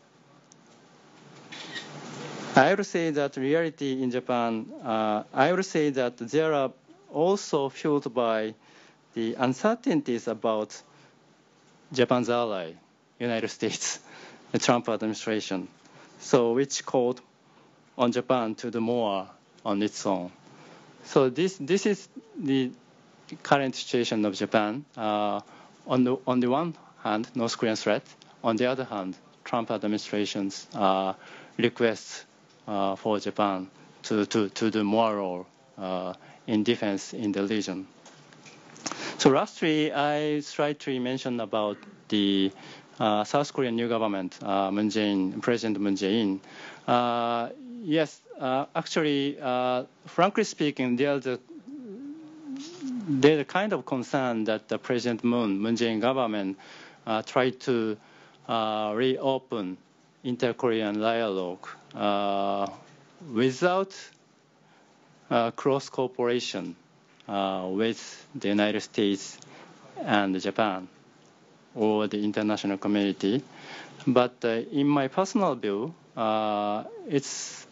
I would say that reality in Japan, I would say that there are also fueled by the uncertainties about Japan's ally, United States, the Trump administration, so which called on Japan to do more on its own. So this is the current situation of Japan. On the one hand, North Korean threat. On the other hand, Trump administration's request for Japan to do more role in defense in the region. So lastly, I slightly mentioned about the South Korean new government, President Moon Jae-in. Yes, actually, frankly speaking, there's a kind of concern that the President Moon Jae-in government tried to reopen inter-Korean dialogue without cross cooperation with the United States and Japan or the international community. But in my personal view, it's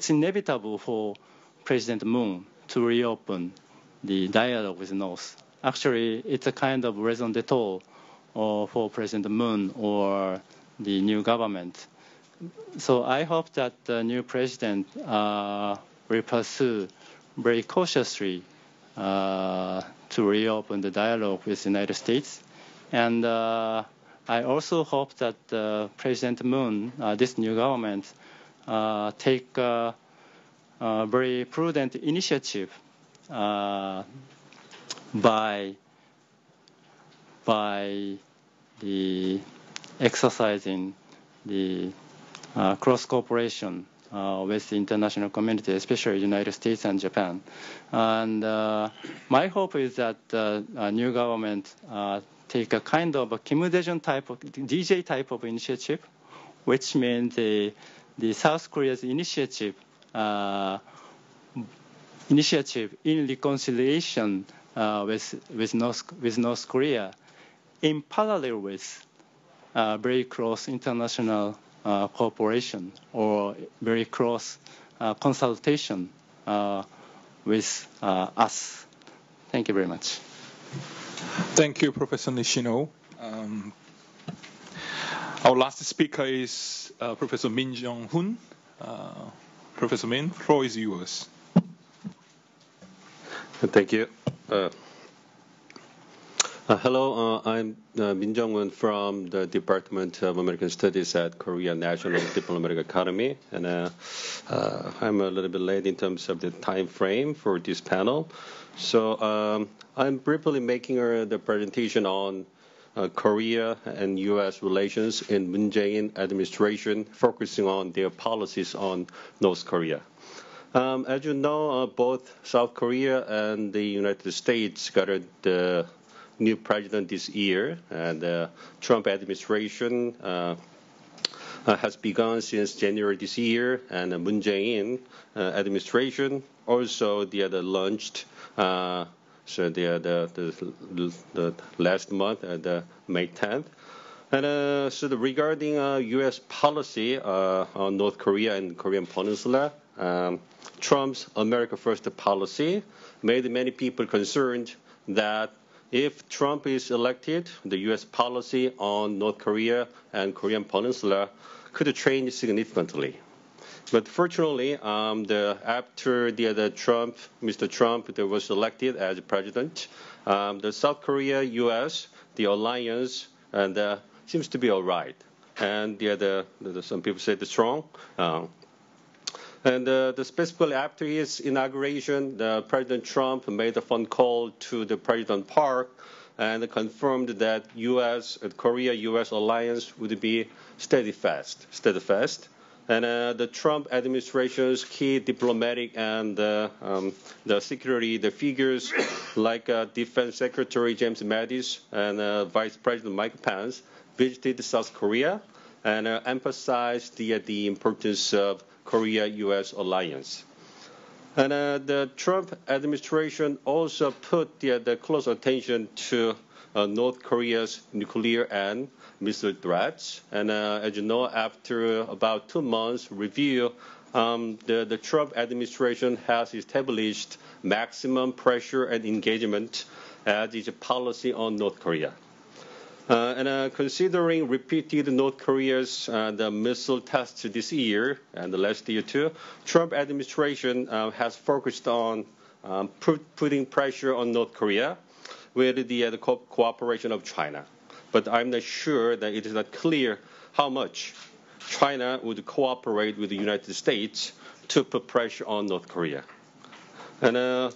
inevitable for President Moon to reopen the dialogue with North. Actually, it's a kind of raison d'etre for President Moon or the new government. So I hope that the new president will pursue very cautiously to reopen the dialogue with the United States. And I also hope that President Moon, this new government, take a very prudent initiative by the exercising the cross cooperation with the international community, especially the United States and Japan. And my hope is that the new government take a kind of a Kim Dae-jung type of DJ type of initiative, which means the South Korea's initiative in reconciliation with North Korea, in parallel with very close international cooperation or very close consultation with us. Thank you very much. Thank you, Professor Nishino. Our last speaker is Professor Min Jong-hoon. Professor Min, floor is yours. Thank you. Hello, I'm Min Jong-hoon from the Department of American Studies at Korea National Diplomatic Academy, and I'm a little bit late in terms of the time frame for this panel. So I'm briefly making the presentation on Korea and U.S. relations in Moon Jae-in administration, focusing on their policies on North Korea. As you know, both South Korea and the United States got the new president this year, and the Trump administration has begun since January this year, and the Moon Jae-in administration also launched the last month, the May 10th. And so regarding U.S. policy on North Korea and Korean Peninsula, Trump's America First policy made many people concerned that if Trump is elected, the U.S. policy on North Korea and Korean Peninsula could change significantly. But fortunately, after Mr. Trump was elected as president, the South Korea, U.S., the alliance, and seems to be all right. And some people say it's strong. And specifically after his inauguration, President Trump made a phone call to the President Park and confirmed that Korea-U.S. alliance would be steadfast. And the Trump administration's key diplomatic and the security figures like Defense Secretary James Mattis and Vice President Mike Pence visited South Korea and emphasized the importance of Korea-U.S. alliance. And the Trump administration also put the close attention to North Korea's nuclear and missile threats. And as you know, after about 2 months review, the Trump administration has established maximum pressure and engagement as its policy on North Korea. And considering repeated North Korea's the missile tests this year and the last year too, Trump administration has focused on putting pressure on North Korea with the cooperation of China. But I'm not sure that it is not clear how much China would cooperate with the United States to put pressure on North Korea. And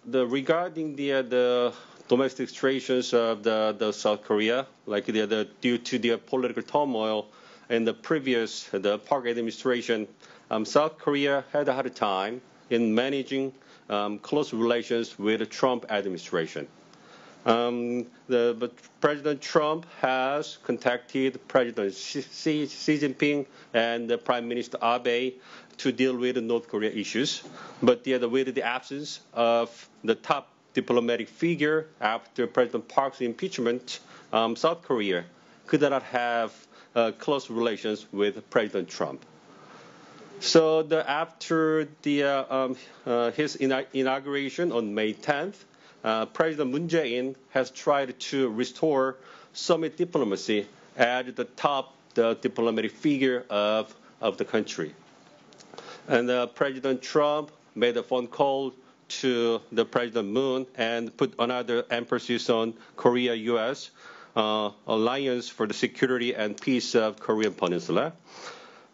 regarding the domestic situations of the South Korea, like due to the political turmoil in the previous Park administration, South Korea had a hard time in managing close relations with the Trump administration. But President Trump has contacted President Xi Jinping and Prime Minister Abe to deal with the North Korea issues, but with the absence of the top diplomatic figure after President Park's impeachment, South Korea could not have close relations with President Trump. So after his inauguration on May 10th, President Moon Jae-in has tried to restore summit diplomacy at the top diplomatic figure of the country. And President Trump made a phone call to the President Moon and put another emphasis on Korea-U.S. alliance for the security and peace of Korean Peninsula.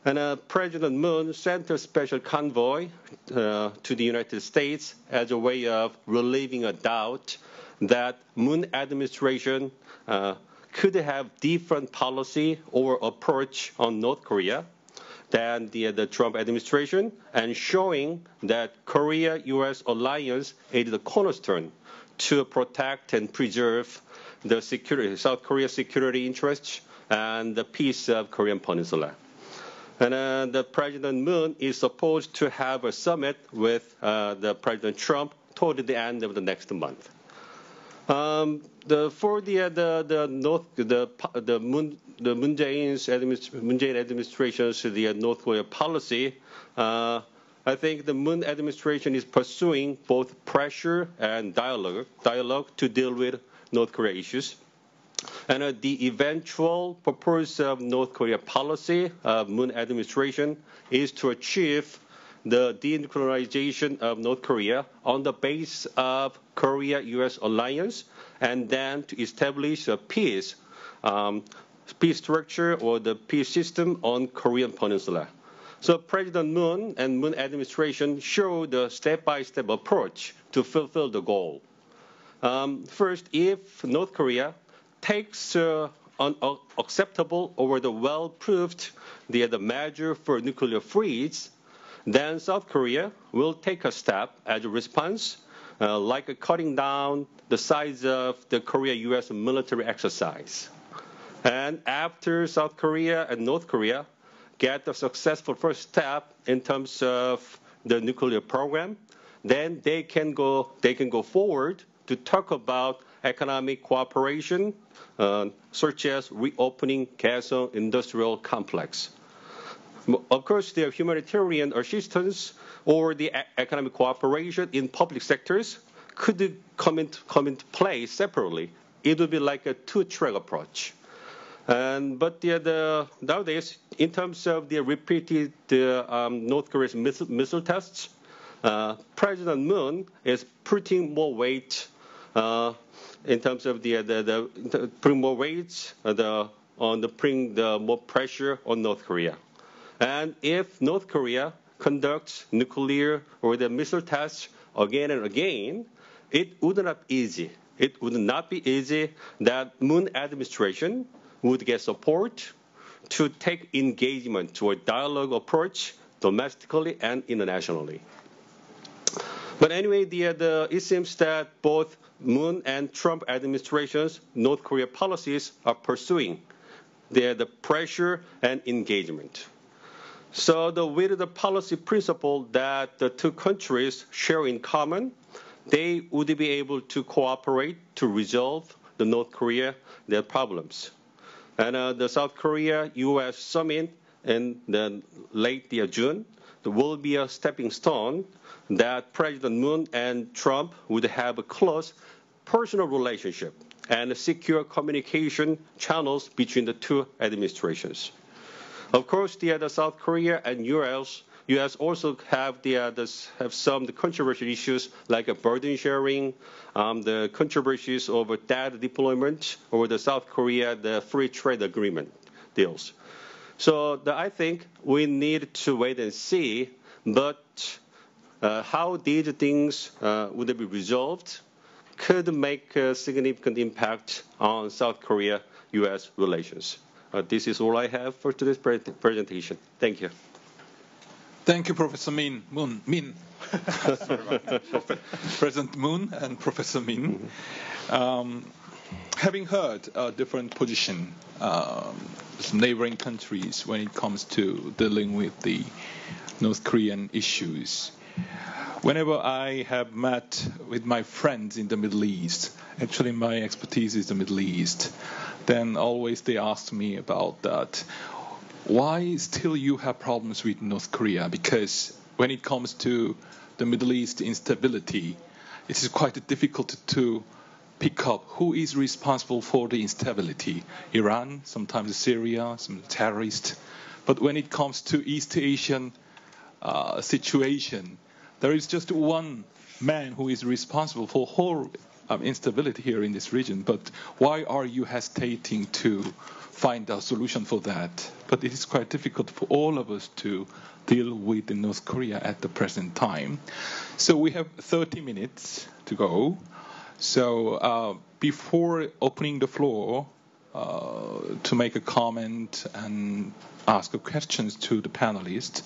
And President Moon sent a special convoy to the United States as a way of relieving a doubt that Moon administration could have different policy or approach on North Korea than the Trump administration, and showing that Korea-U.S. alliance is the cornerstone to protect and preserve the South Korea's security interests and the peace of Korean Peninsula. And the President Moon is supposed to have a summit with the President Trump toward the end of the next month. For the Moon Jae-in's administration's North Korea policy, I think the Moon administration is pursuing both pressure and dialogue to deal with North Korea issues. And the eventual purpose of North Korea policy of Moon administration is to achieve the denuclearization of North Korea on the basis of Korea-U.S. alliance, and then to establish a peace structure or the peace system on Korean Peninsula. So President Moon and Moon administration showed a step-by-step approach to fulfill the goal. First, if North Korea takes unacceptable or the well-proved the measure for nuclear freeze, then South Korea will take a step as a response, like cutting down the size of the Korea-U.S. military exercise. And after South Korea and North Korea get a successful first step in terms of the nuclear program, then they can go forward to talk about economic cooperation, such as reopening Kaesong industrial complex. Of course, the humanitarian assistance or the economic cooperation in public sectors could come into play separately. It would be like a two-track approach. But nowadays, in terms of the repeated North Korea's missile tests, President Moon is putting more weight in terms of putting more weights putting more pressure on North Korea. And if North Korea conducts nuclear or the missile tests again and again, it would not be easy. It would not be easy that Moon administration would get support to take engagement to a dialogue approach domestically and internationally. But anyway, it seems that both Moon and Trump administrations' North Korea policies are pursuing the pressure and engagement. So with the policy principle that the two countries share in common, they would be able to cooperate to resolve the North Korea their problems. And the South Korea-U.S. summit in the late June will be a stepping stone that President Moon and Trump would have a close personal relationship and secure communication channels between the two administrations. Of course, the South Korea and U.S. also have some controversial issues like burden sharing, the controversies over data deployment, or the South Korea the free trade agreement deals. So I think we need to wait and see, but how these things would be resolved could make a significant impact on South Korea-U.S. relations. This is all I have for today's presentation. Thank you. Thank you, Professor Min. President Moon and Professor Min. Having heard a different position, some neighboring countries when it comes to dealing with the North Korean issues, whenever I have met with my friends in the Middle East, actually my expertise is the Middle East, then always they ask me about that. Why still you have problems with North Korea? Because when it comes to the Middle East instability, it is quite difficult to pick up who is responsible for the instability. Iran, sometimes Syria, some terrorists. But when it comes to East Asian situation, there is just one man who is responsible for whole instability here in this region. But why are you hesitating to find a solution for that? But it is quite difficult for all of us to deal with North Korea at the present time. So we have 30 minutes to go. So before opening the floor to make a comment and ask questions to the panelists,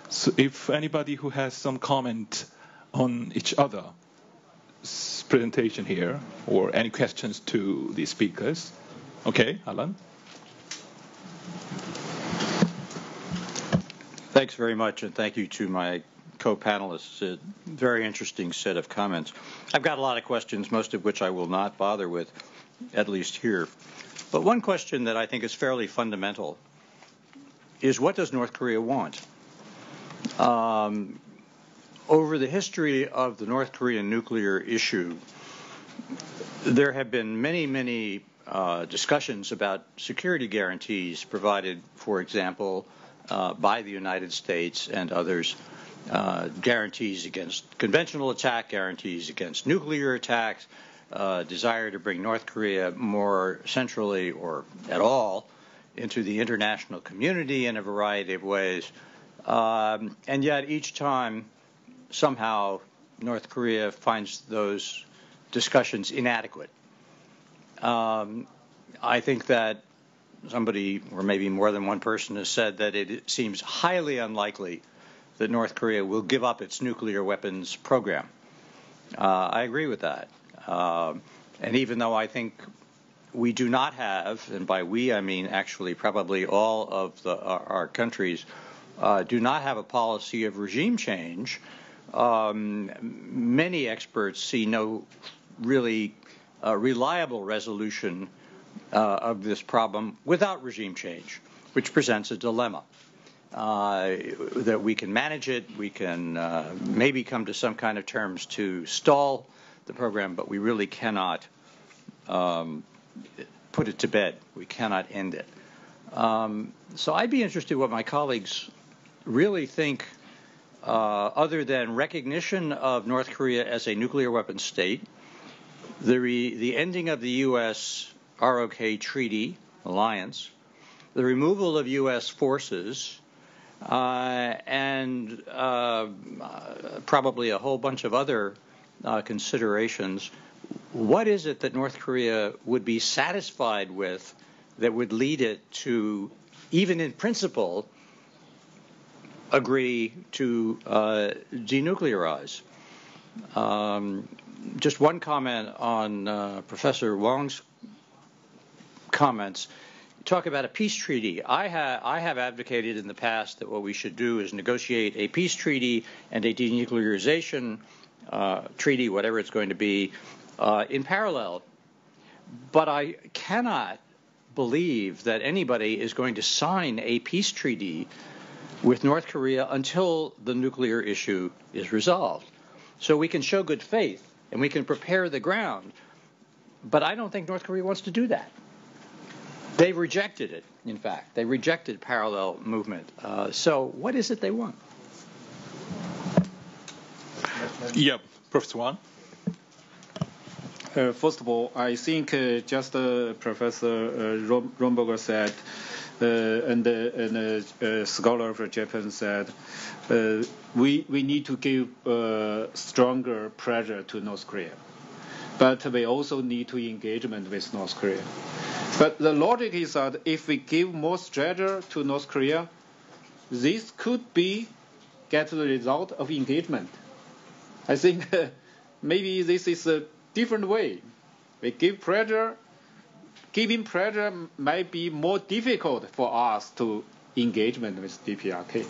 so if anybody who has some comment on each other's presentation here or any questions to the speakers. Okay, Alan. Thanks very much, and thank you to my co-panelists. A very interesting set of comments. I've got a lot of questions, most of which I will not bother with, at least here. But one question that I think is fairly fundamental is, what does North Korea want? Over the history of the North Korean nuclear issue, there have been many discussions about security guarantees provided, for example, by the United States and others, guarantees against conventional attack, guarantees against nuclear attacks, desire to bring North Korea more centrally or at all into the international community in a variety of ways. And yet each time, somehow, North Korea finds those discussions inadequate. I think that somebody, or maybe more than one person, has said that it seems highly unlikely that North Korea will give up its nuclear weapons program. I agree with that. And even though I think we do not have, and by we I mean actually probably all of our countries, do not have a policy of regime change, many experts see no really reliable resolution of this problem without regime change, which presents a dilemma. That we can manage it, we can maybe come to some kind of terms to stall the program, but we really cannot put it to bed. We cannot end it. So I'd be interested what my colleagues really think, other than recognition of North Korea as a nuclear weapons state, the ending of the U.S. ROK treaty alliance, the removal of U.S. forces, and probably a whole bunch of other considerations, what is it that North Korea would be satisfied with that would lead it to, even in principle, agree to denuclearize? Just one comment on Professor Wong's comments. Talk about a peace treaty. I have advocated in the past that what we should do is negotiate a peace treaty and a denuclearization treaty, whatever it's going to be, in parallel. But I cannot believe that anybody is going to sign a peace treaty with North Korea until the nuclear issue is resolved. So we can show good faith and we can prepare the ground. But I don't think North Korea wants to do that. They rejected it, in fact. They rejected parallel movement. So what is it they want? Yeah, Professor Wang. First of all, I think just Professor Romberger said, and a scholar from Japan said, we need to give stronger pressure to North Korea. But we also need to engagement with North Korea. But the logic is that if we give more pressure to North Korea, this could be get the result of engagement. I think maybe this is a different way. We give pressure. Giving pressure might be more difficult for us to engagement with DPRK.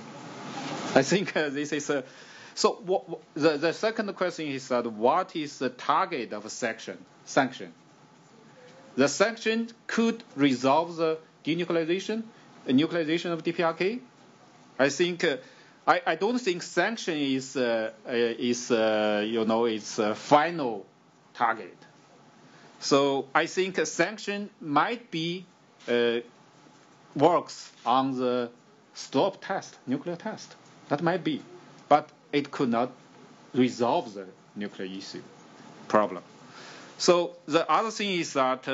I think this is a. So the second question is that what is the target of a sanction? The sanction could resolve the nuclearization of DPRK. I think I don't think sanction is it's a final target. So I think a sanction might be works on the stop test, nuclear test. That might be, but it could not resolve the nuclear issue problem. So the other thing is that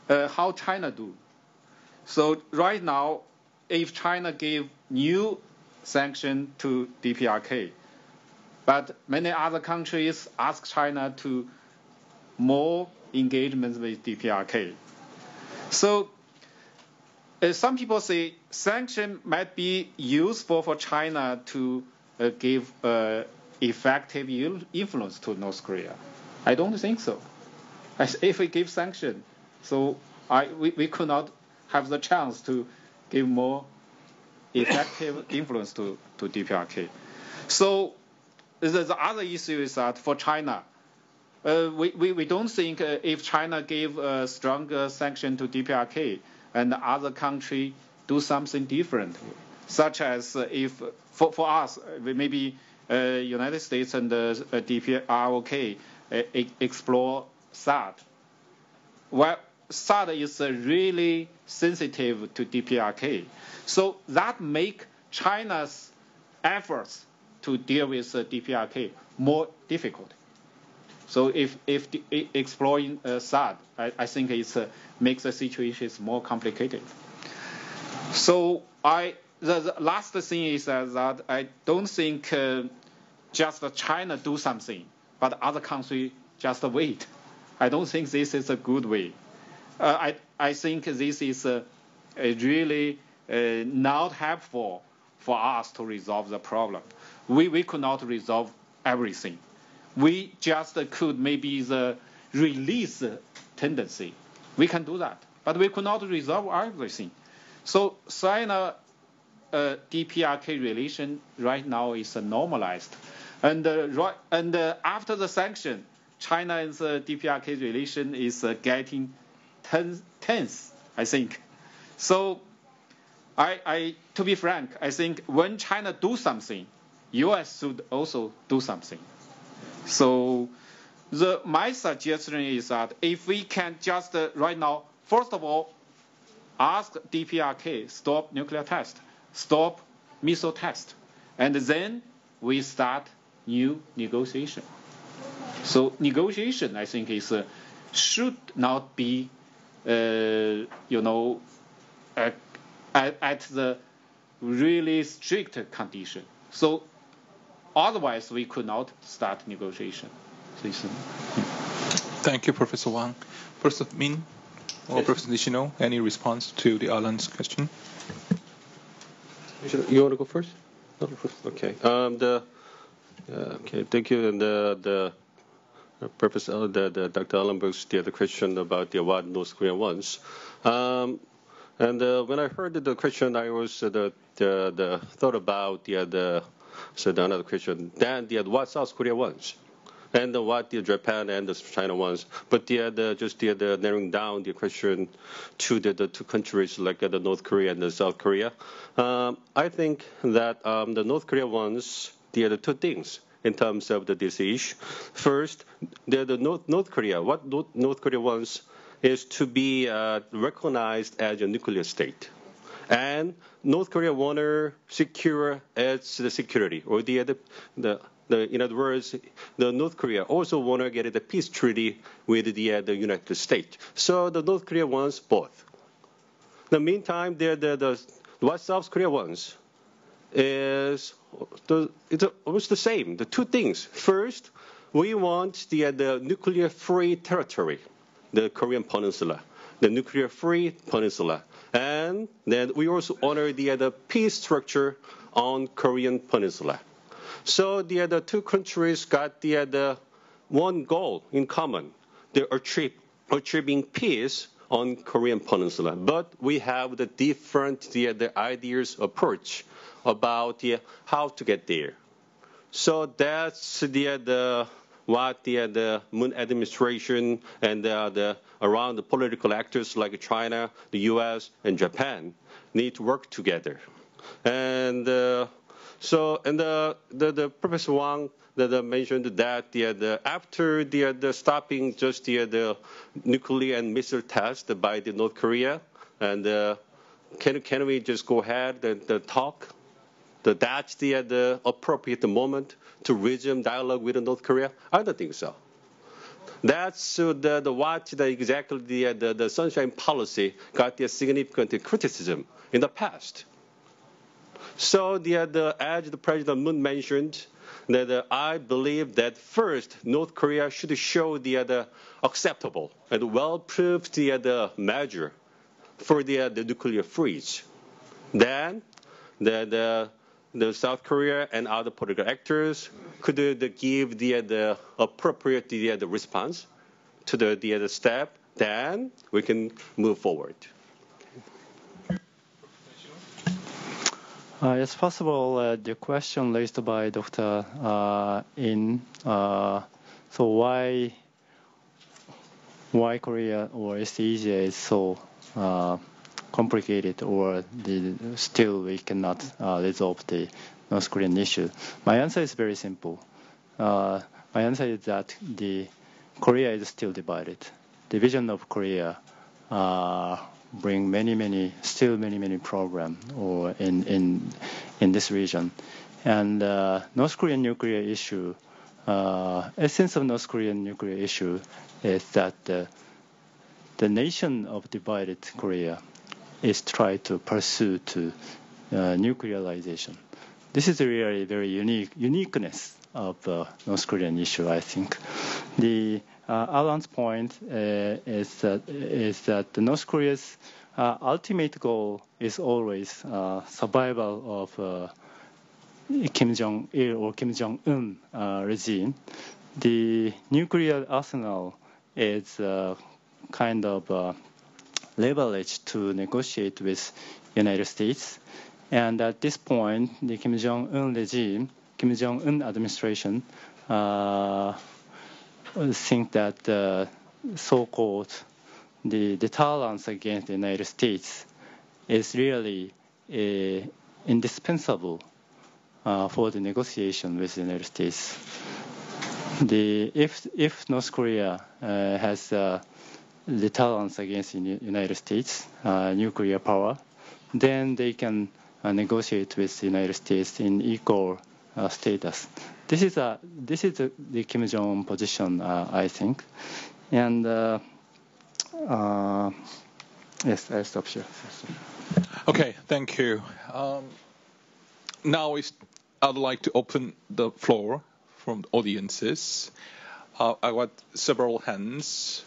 how China do. So right now, if China gave new sanction to DPRK, but many other countries ask China to more engagement with DPRK. So some people say sanction might be useful for China to give effective influence to North Korea. I don't think so. If we give sanction, so we could not have the chance to give more effective influence to DPRK. So the other issue is that for China, we don't think if China gave a stronger sanction to DPRK and other country do something different, such as if for us maybe United States and DPRK explore THAAD. Well, THAAD is really sensitive to DPRK, so that make China's efforts to deal with DPRK more difficult. So if exploring THAAD, I think it makes the situation more complicated. So the last thing is that I don't think just China do something, but other countries just wait. I don't think this is a good way. I think this is really not helpful for us to resolve the problem. We could not resolve everything. We just could maybe the release tendency. We can do that, but we could not resolve everything. So China DPRK relation right now is normalized, and after the sanction, China and the DPRK relation is getting tense, I think. So to be frank, I think when China do something, U.S. should also do something. So my suggestion is that if we can just right now, first of all, ask DPRK stop nuclear test, stop missile test, and then we start new negotiation. So negotiation, I think, should not be, at the really strict condition. So otherwise, we could not start negotiation. Thank you, Professor Wang. Professor Min or yes. Professor Nishino, any response to the Alan's question? You want to go first? Okay. Okay. Thank you. And the Professor, Dr. Allenberg's the question about what North Korea wants. And when I heard the question, I was thought about another question. Then what South Korea wants, and what Japan and China wants. But just narrowing down the question to the two countries like the North Korea and the South Korea. I think that the North Korea wants the two things in terms of this issue. First, the North Korea. What North Korea wants is to be recognized as a nuclear state, and North Korea want to secure its security, or in other words, the North Korea also want to get a peace treaty with the United States. So the North Korea wants both. In the meantime, what South Korea wants is it's almost the same. The two things. First, we want the nuclear-free territory, the Korean Peninsula, the nuclear-free peninsula, and then we also honor the peace structure on Korean Peninsula. So the two countries got the one goal in common: they're achieving peace on Korean Peninsula. But we have the different the ideas approach about how to get there. So that's what the Moon administration and around the political actors like China, the U.S., and Japan need to work together. And the Professor Wang mentioned that after the stopping just the nuclear and missile test by the North Korea, and can we just go ahead and talk? That's the appropriate moment to resume dialogue with North Korea? I don't think so. That's exactly the Sunshine Policy got the significant criticism in the past. So as the President Moon mentioned, that I believe that first North Korea should show the acceptable and well-proved the measure for the nuclear freeze. Then the South Korea and other political actors could give the appropriate the response to the step. Then we can move forward. Yes, first of all, the question raised by Dr. In. So why Korea or East Asia is so complicated, or still we cannot resolve the North Korean issue? My answer is very simple. My answer is that the Korea is still divided. Division of Korea bring many problems or in this region, and North Korean nuclear issue. Essence of North Korean nuclear issue is that the nation of divided Korea is try to pursue to nuclearization. This is really very uniqueness of North Korean issue, I think. The Alan's point is that the North Korea's ultimate goal is always survival of Kim Jong-il or Kim Jong-un regime. The nuclear arsenal is kind of leverage to negotiate with United States. And at this point, the Kim Jong-un regime, Kim Jong-un administration, think that so-called the tolerance against the United States is really indispensable for the negotiation with the United States. If North Korea has the tolerance against the United States nuclear power, then they can negotiate with the United States in equal status. This is the Kim Jong-un position, I think. And yes, I'll stop here. Okay, thank you. now I'd like to open the floor from the audiences. I got several hands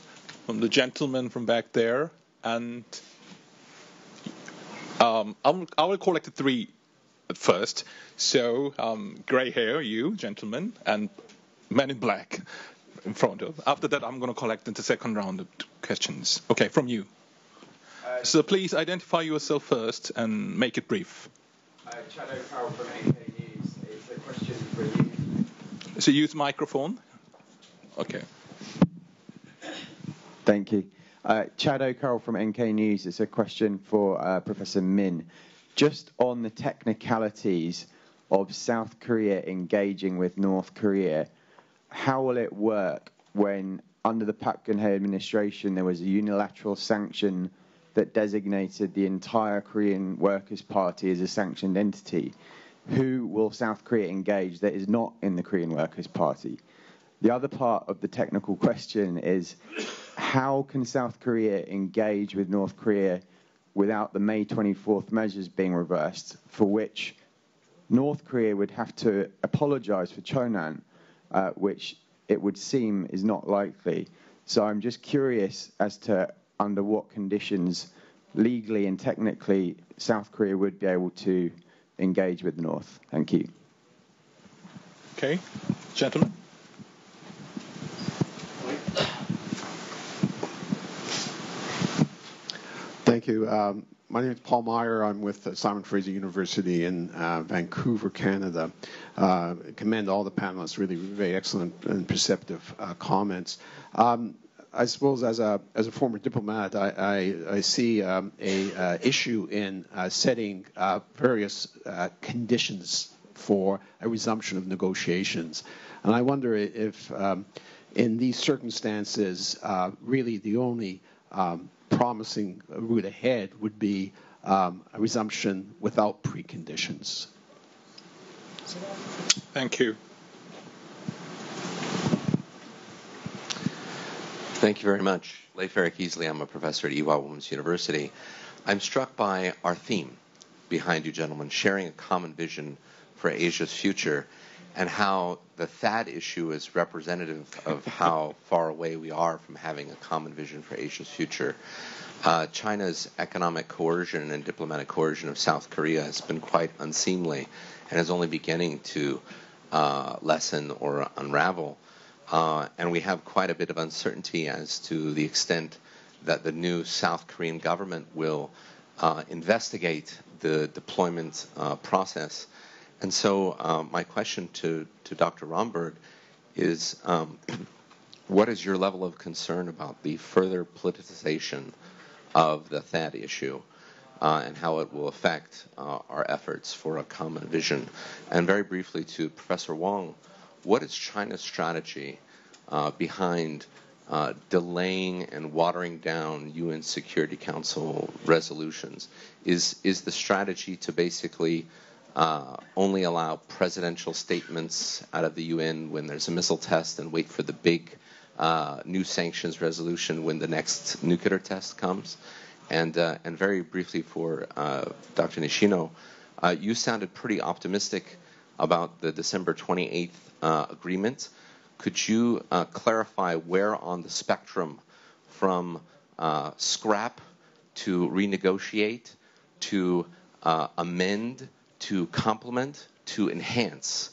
from the gentleman from back there, and I will collect 3 at first. So, gray hair, you, gentlemen, and man in black in front of. After that, I'm going to collect in the second round of questions. Okay, from you. So please identify yourself first and make it brief. Shadow Carroll from NK News. It's a question for you. So use microphone. Okay. Thank you. Chad O'Carroll from NK News. It's a question for Professor Min. Just on the technicalities of South Korea engaging with North Korea, how will it work when, under the Park Geun-hye administration, there was a unilateral sanction that designated the entire Korean Workers' Party as a sanctioned entity? Who will South Korea engage that is not in the Korean Workers' Party? The other part of the technical question is, how can South Korea engage with North Korea without the May 24th measures being reversed, for which North Korea would have to apologize for Chonan, which it would seem is not likely. So I'm just curious as to under what conditions, legally and technically, South Korea would be able to engage with the North. Thank you. Okay, gentlemen. Thank you. My name is Paul Meyer. I'm with Simon Fraser University in Vancouver, Canada. Commend all the panelists, really very excellent and perceptive comments. I suppose as a former diplomat, I see a issue in setting various conditions for a resumption of negotiations. And I wonder if in these circumstances, really the only promising route ahead would be a resumption without preconditions. Thank you. Thank you very much. Leif Eric Easley, I'm a professor at Ewha Women's University. I'm struck by our theme behind you gentlemen, sharing a common vision for Asia's future, and how the THAAD issue is representative of how far away we are from having a common vision for Asia's future. China's economic coercion and diplomatic coercion of South Korea has been quite unseemly and is only beginning to lessen or unravel. And we have quite a bit of uncertainty as to the extent that the new South Korean government will investigate the deployment process. And so my question to Dr. Romberg is, what is your level of concern about the further politicization of the THAAD issue and how it will affect our efforts for a common vision? And very briefly to Professor Wang, what is China's strategy behind delaying and watering down UN Security Council resolutions? Is the strategy to basically only allow presidential statements out of the UN when there's a missile test and wait for the big new sanctions resolution when the next nuclear test comes? And very briefly for Dr. Nishino, you sounded pretty optimistic about the December 28th agreement. Could you clarify where on the spectrum from scrap to renegotiate to amend to complement to enhance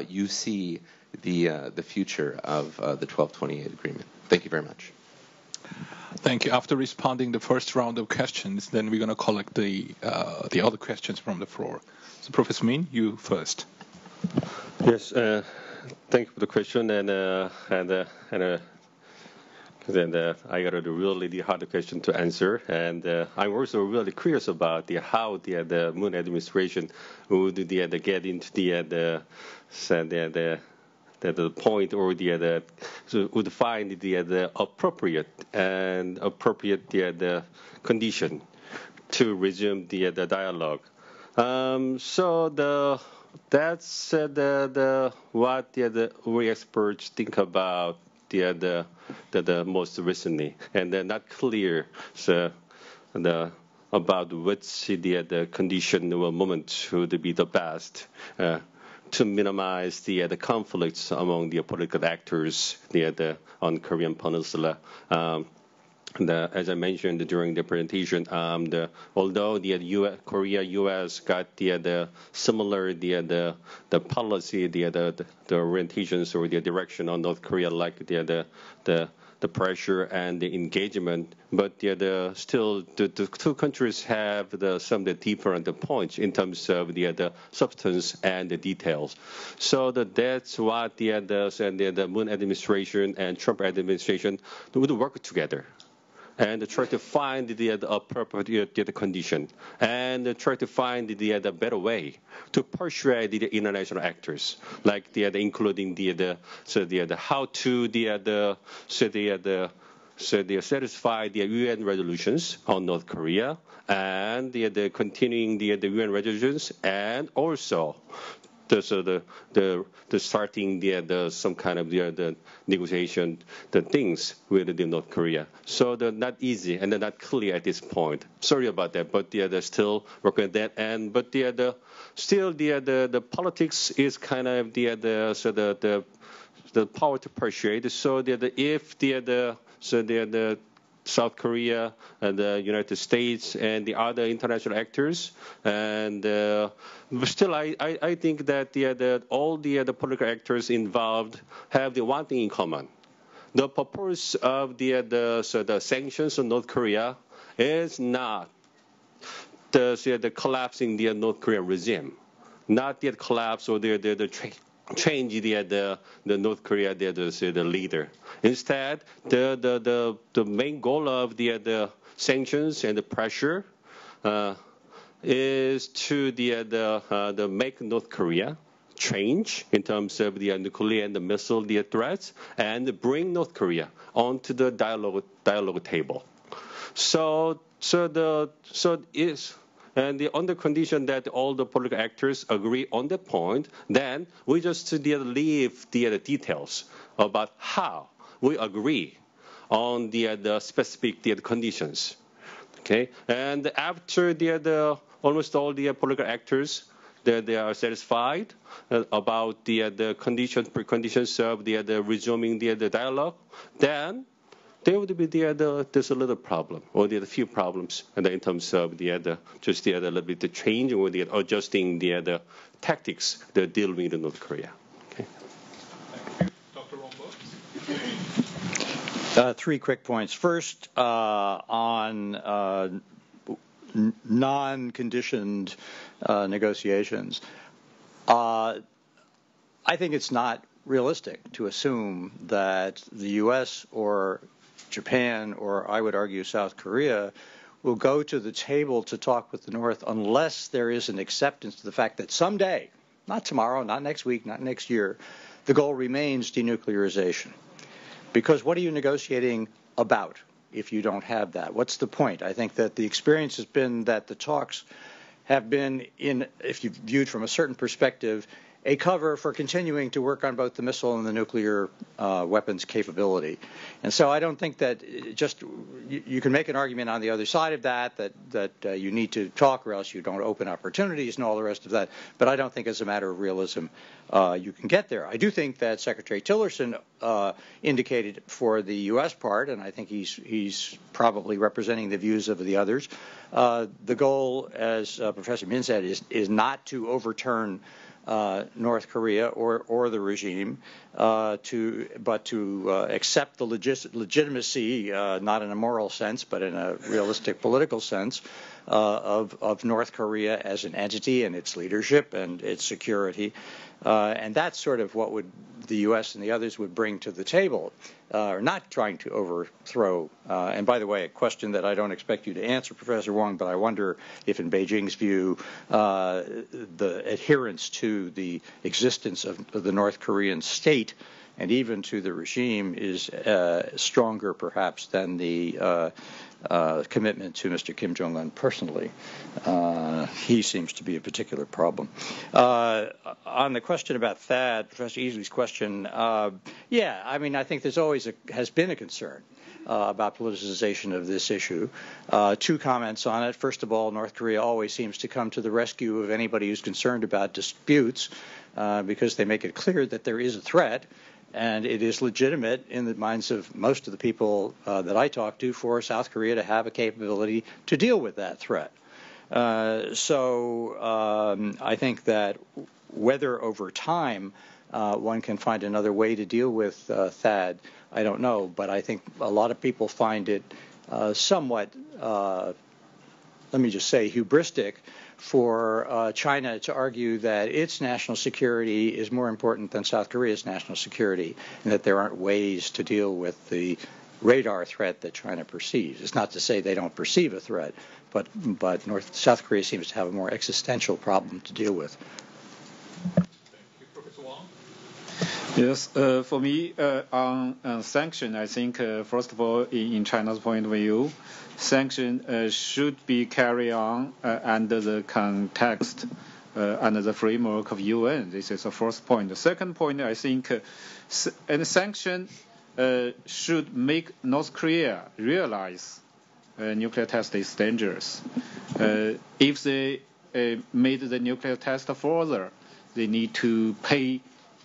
you see the future of the 1228 agreement? Thank you very much. Thank you. After responding the first round of questions, then we're going to collect the other questions from the floor. So, Professor Min, you first. Yes, thank you for the question, and I got a really hard question to answer, and I'm also really curious about how the Moon administration would get into the point or would find the appropriate condition to resume the dialogue. So that's what we experts think about the most recently, and not clear. So about which the condition or moment would be the best to minimize the conflicts among the political actors on Korean Peninsula. As I mentioned during the presentation, although the Korea-U.S. got the similar the policy, the orientations or the direction on North Korea, like the pressure and the engagement, but still the two countries have some different points in terms of the substance and the details. So that's what the Moon administration and Trump administration would work together and try to find the appropriate condition and try to find the better way to persuade the international actors, like including how to satisfy the UN resolutions on North Korea and the continuing the UN resolutions, and also the starting some kind of the negotiation, the things with the North Korea. So they're not easy and they're not clear at this point. Sorry about that, but they're still working on that. But still the politics is kind of the power to persuade. So if the South Korea and the United States and the other international actors, and still I think that all the political actors involved have the one thing in common. The purpose of the sanctions on North Korea is not the collapsing the North Korean regime, not the collapse or the change the North Korea the leader. Instead, the main goal of the sanctions and the pressure is to make North Korea change in terms of the nuclear and the missile threats, and bring North Korea onto the dialogue table. And on the condition that all the political actors agree on that point, then we just leave the details about how we agree on the specific conditions. Okay, and after almost all the political actors they are satisfied about the preconditions of the resuming the dialogue, then there would be there's a little problem or the few problems in terms of just a little bit the change or the adjusting the tactics that deal with North Korea. Okay. Thank you, Dr. Romberg. Three quick points. First, on non-conditioned negotiations. I think it's not realistic to assume that the U.S. or Japan, or I would argue South Korea, will go to the table to talk with the North unless there is an acceptance to the fact that someday, not tomorrow, not next week, not next year, the goal remains denuclearization. Because what are you negotiating about if you don't have that? What's the point? I think that the experience has been that the talks have been, if you viewed from a certain perspective, a cover for continuing to work on both the missile and the nuclear weapons capability. And so I don't think that you can make an argument on the other side of that you need to talk or else you don't open opportunities and all the rest of that. But I don't think as a matter of realism you can get there. I do think that Secretary Tillerson indicated for the U.S. part, and I think he's probably representing the views of the others, the goal, as Professor Min said, is not to overturn North Korea or the regime, but to accept the legitimacy, not in a moral sense, but in a realistic political sense, of North Korea as an entity and its leadership and its security. And that's sort of what the U.S. and the others would bring to the table, not trying to overthrow. And by the way, a question that I don't expect you to answer, Professor Wong, but I wonder if in Beijing's view, the adherence to the existence of the North Korean state and even to the regime is stronger perhaps than the commitment to Mr. Kim Jong-un personally. He seems to be a particular problem. On the question about THAAD, Professor Easley's question, I mean, I think there's always has been a concern about politicization of this issue. 2 comments on it. First of all, North Korea always seems to come to the rescue of anybody who's concerned about disputes because they make it clear that there is a threat, and it is legitimate in the minds of most of the people that I talk to for South Korea to have a capability to deal with that threat. So I think that whether over time one can find another way to deal with THAAD, I don't know, but I think a lot of people find it somewhat, let me just say, hubristic for China to argue that its national security is more important than South Korea's national security, and that there aren't ways to deal with the radar threat that China perceives. It's not to say they don't perceive a threat, but South Korea seems to have a more existential problem to deal with. Yes, for me, on sanction, I think, first of all, in China's point of view, sanction should be carried on under the context, under the framework of UN. This is the first point. The second point, I think, and sanction should make North Korea realize nuclear test is dangerous. If they made the nuclear test further, they need to pay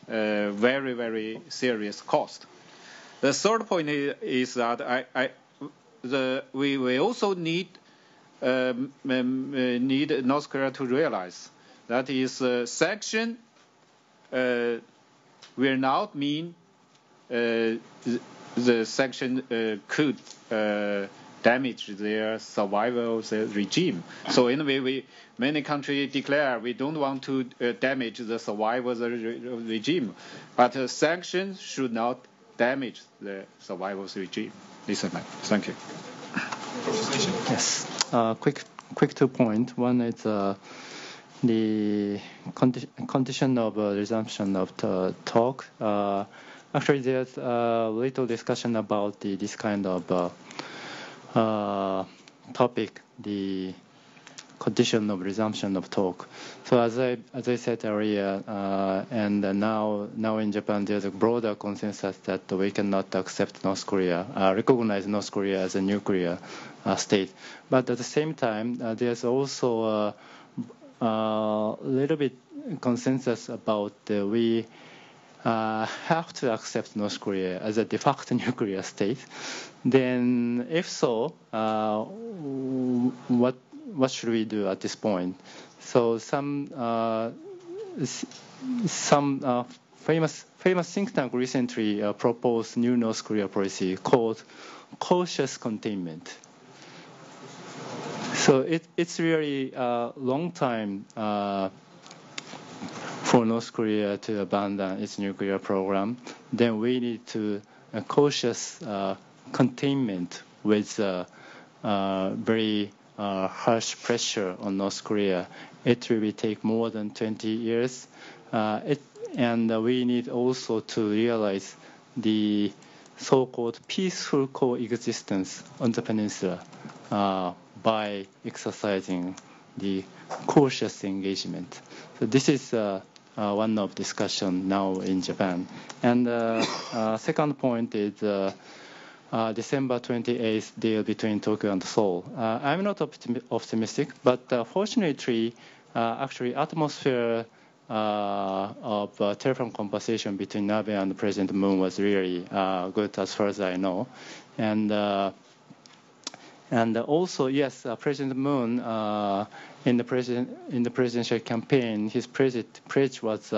very, very serious cost. The third point is that we also need North Korea to realize that is sanction will not mean the sanction could damage their survival regime. So anyway, many countries declare we don't want to damage the survival regime, but sanctions should not damage the survival regime. Thank you. Yes. Quick 2 points. One is the condition of resumption of the talk. Actually, there's a little discussion about this kind of topic, the condition of resumption of talk. So as I said earlier, and now in Japan, there's a broader consensus that we cannot accept North Korea, recognize North Korea as a nuclear state. But at the same time, there's also a little bit consensus about we have to accept North Korea as a de facto nuclear state. Then, if so, what should we do at this point? So some famous think tank recently proposed new North Korea policy called cautious containment. So it's really a long time for North Korea to abandon its nuclear program. Then we need to cautious containment with very harsh pressure on North Korea. It will take more than 20 years. And we need also to realize the so-called peaceful coexistence on the peninsula by exercising the cautious engagement. So this is one of discussion now in Japan. And second point is December 28th deal between Tokyo and Seoul. I'm not optimistic, but fortunately, actually atmosphere of telephone conversation between Abe and President Moon was really good as far as I know. And also, yes, President Moon in the presidential campaign, his pledge was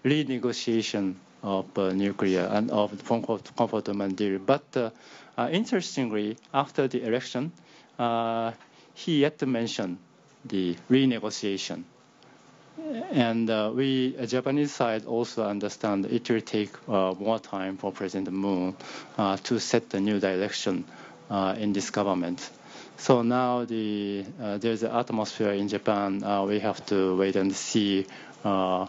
renegotiation of nuclear and of the comfort deal. But interestingly, after the election, he yet to mention the renegotiation. And we, Japanese side, also understand it will take more time for President Moon to set the new direction in this government. So now there's an atmosphere in Japan. We have to wait and see for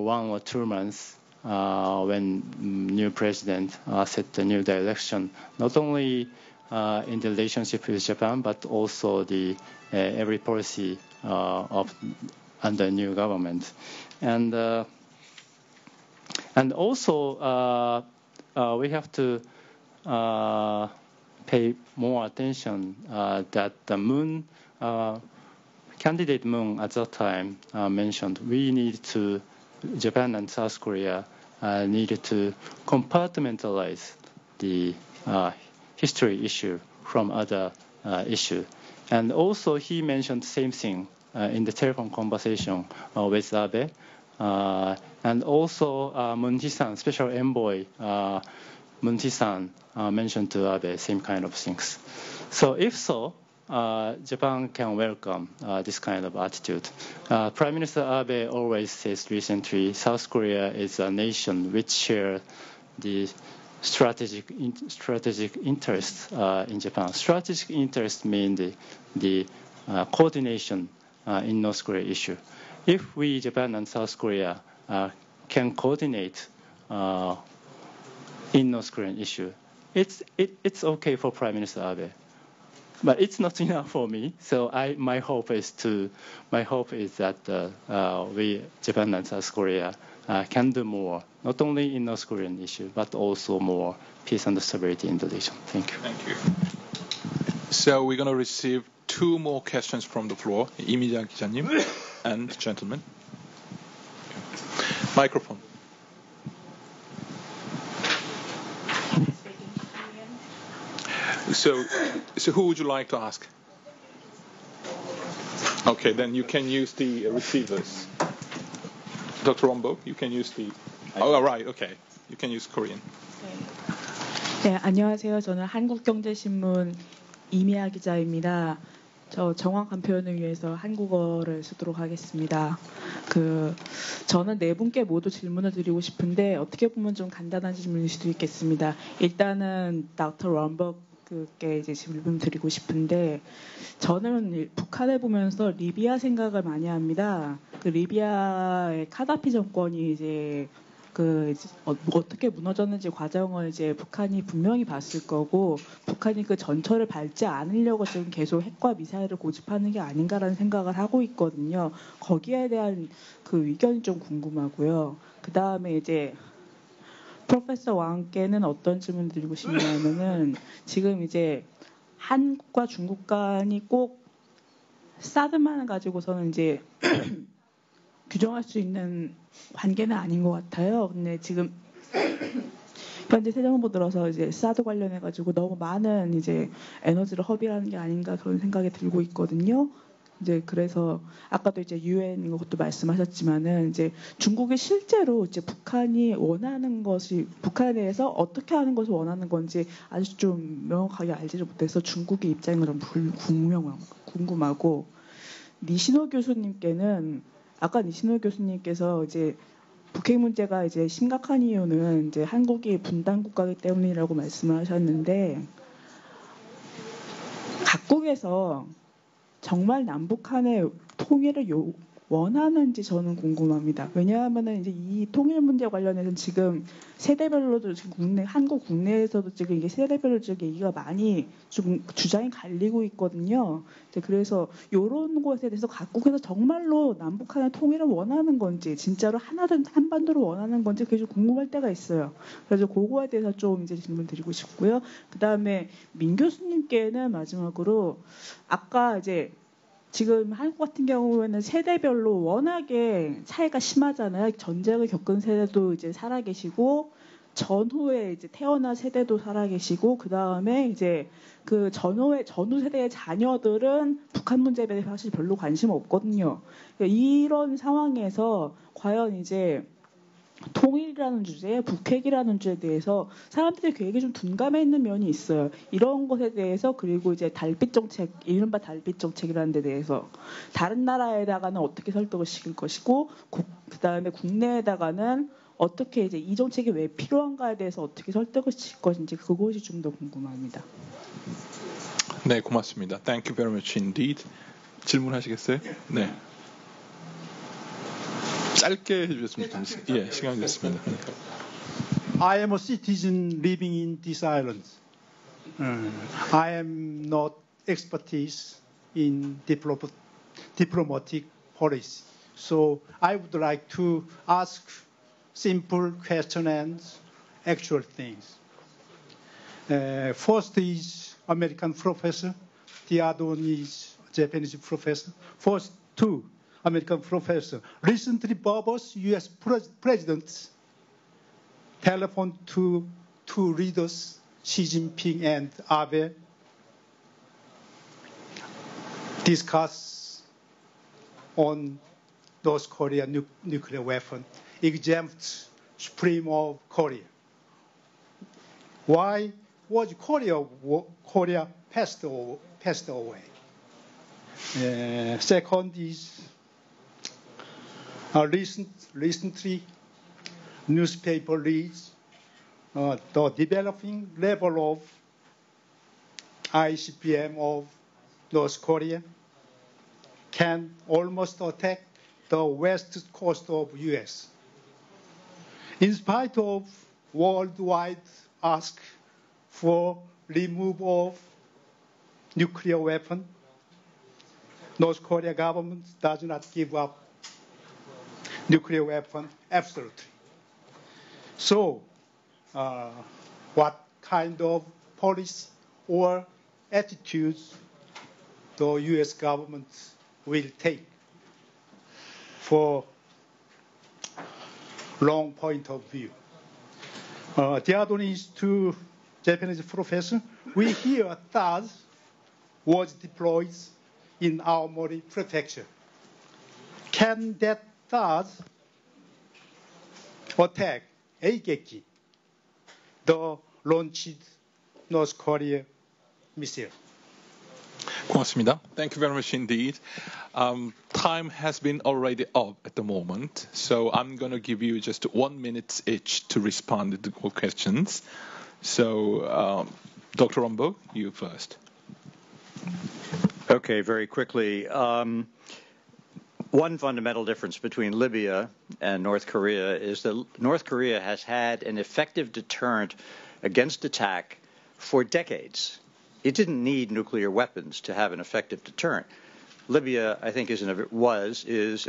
1 or 2 months when new president set the new direction, not only in the relationship with Japan, but also the every policy of under new government. And also we have to pay more attention that the Moon, candidate Moon at that time mentioned Japan and South Korea needed to compartmentalize the history issue from other issue. And also he mentioned the same thing in the telephone conversation with Abe. And also Moon Ji-san, Special Envoy Moon Ji-san mentioned to Abe same kind of things. So if so, Japan can welcome this kind of attitude. Prime Minister Abe always says recently, South Korea is a nation which shares the strategic interest in Japan. Strategic interest means the coordination in North Korea issue. If we, Japan and South Korea, can coordinate in North Korean issue, it's okay for Prime Minister Abe. But it's not enough for me. So my hope is that we, Japan and South Korea, can do more, not only in North Korean issue, but also more peace and stability in the region. Thank you. Thank you. So we're going to receive two more questions from the floor. 이미자 기자님 and gentlemen. Microphone. So who would you like to ask? Okay, then you can use the receivers. Dr. Rombo, you can use the... Oh, right, okay. You can use Korean. 네, 안녕하세요. 저는 한국경제신문 이미아 기자입니다. 저 정확한 표현을 위해서 한국어를 쓰도록 하겠습니다. 저는 네 분께 모두 질문을 드리고 싶은데 어떻게 보면 좀 간단한 질문일 수도 있겠습니다. 일단은 닥터 럼버그께 이제 질문 드리고 싶은데 저는 북한을 보면서 리비아 생각을 많이 합니다. 리비아의 카다피 정권이 이제 어떻게 무너졌는지 과정을 이제 북한이 분명히 봤을 거고 북한이 그 전철을 밟지 않으려고 지금 계속 핵과 미사일을 고집하는 게 아닌가라는 생각을 하고 있거든요. 거기에 대한 그 의견이 좀 궁금하고요. 그 다음에 이제 프로페서 왕께는 어떤 질문 드리고 싶냐면은 지금 이제 한국과 중국 간이 꼭 사드만 가지고서는 이제 규정할 수 있는 관계는 아닌 것 같아요. 근데 지금 현재 새 정부 들어서 이제 사드 관련해 가지고 너무 많은 이제 에너지를 허비하는 게 아닌가 그런 생각이 들고 있거든요. 이제 그래서 아까도 이제 유엔 것도 말씀하셨지만은 이제 중국이 실제로 이제 북한이 원하는 것이 북한에 대해서 어떻게 하는 것을 원하는 건지 아직 좀 명확하게 알지를 못해서 중국의 입장이 좀 궁금하고 니시노 교수님께는 아까 니시노 교수님께서 이제 북핵 문제가 이제 심각한 이유는 이제 한국이 분단 국가이기 때문이라고 말씀을 하셨는데 각국에서 정말 남북한의 통일을 원하는지 저는 궁금합니다. 왜냐하면은 이제 이 통일 문제 관련해서는 지금 세대별로도 지금 한국 국내에서도 지금 이게 세대별로 지금 얘기가 많이 좀 주장이 갈리고 있거든요. 그래서 이런 것에 대해서 각국에서 정말로 남북한의 통일을 원하는 건지 진짜로 하나든 한반도를 원하는 건지 그게 좀 궁금할 때가 있어요. 그래서 그거에 대해서 좀 이제 질문 드리고 싶고요. 그 다음에 민 교수님께는 마지막으로 아까 이제 지금 한국 같은 경우에는 세대별로 워낙에 차이가 심하잖아요. 전쟁을 겪은 세대도 이제 살아계시고 전후에 이제 태어난 세대도 살아계시고 그 다음에 이제 그 전후 세대의 자녀들은 북한 문제에 대해 사실 별로 관심 없거든요. 이런 상황에서 과연 이제 통일이라는 주제, 북핵이라는 주제에 대해서 사람들이 굉장히 좀 둔감해 있는 면이 있어요. 이런 것에 대해서 그리고 이제 달빛 정책, 이른바 달빛 정책이라는 데 대해서 다른 나라에다가는 어떻게 설득을 시킬 것이고 그 다음에 국내에다가는 어떻게 이제 이 정책이 왜 필요한가에 대해서 어떻게 설득을 시킬 것인지 그것이 좀 더 궁금합니다. 네, 고맙습니다. Thank you very much indeed. 질문하시겠어요? 네. 짧게 해주셨으면 좋겠습니다. 예, 시간이 됐습니다. I am a citizen living in this island. I am not expertise in diplomatic policy. So I would like to ask simple questions and actual things. First is American professor, the other one is Japanese professor. First two American professor. Recently, Bobos, U.S. president, telephoned to two leaders, Xi Jinping and Abe, discuss on North Korea nuclear weapon, exempt Supreme of Korea. Why was Korea passed away? Second is recently newspaper reads the developing level of ICBM of North Korea can almost attack the west coast of U.S. In spite of worldwide ask for removal of nuclear weapon, North Korea government does not give up nuclear weapon absolutely. So, what kind of policy or attitudes the U.S. government will take for long point of view? The other one is to Japanese professor. We hear THAAD was deployed in Aomori Prefecture. Can that THAAD attack Aigeki, the launched North Korea missile? 고맙습니다. Thank you very much indeed. Time has been already up at the moment, so I'm going to give you just 1 minute each to respond to all questions. So, Dr. Rombo, you first. Okay, very quickly. One fundamental difference between Libya and North Korea is that North Korea has had an effective deterrent against attack for decades. It didn't need nuclear weapons to have an effective deterrent. Libya, I think, is in a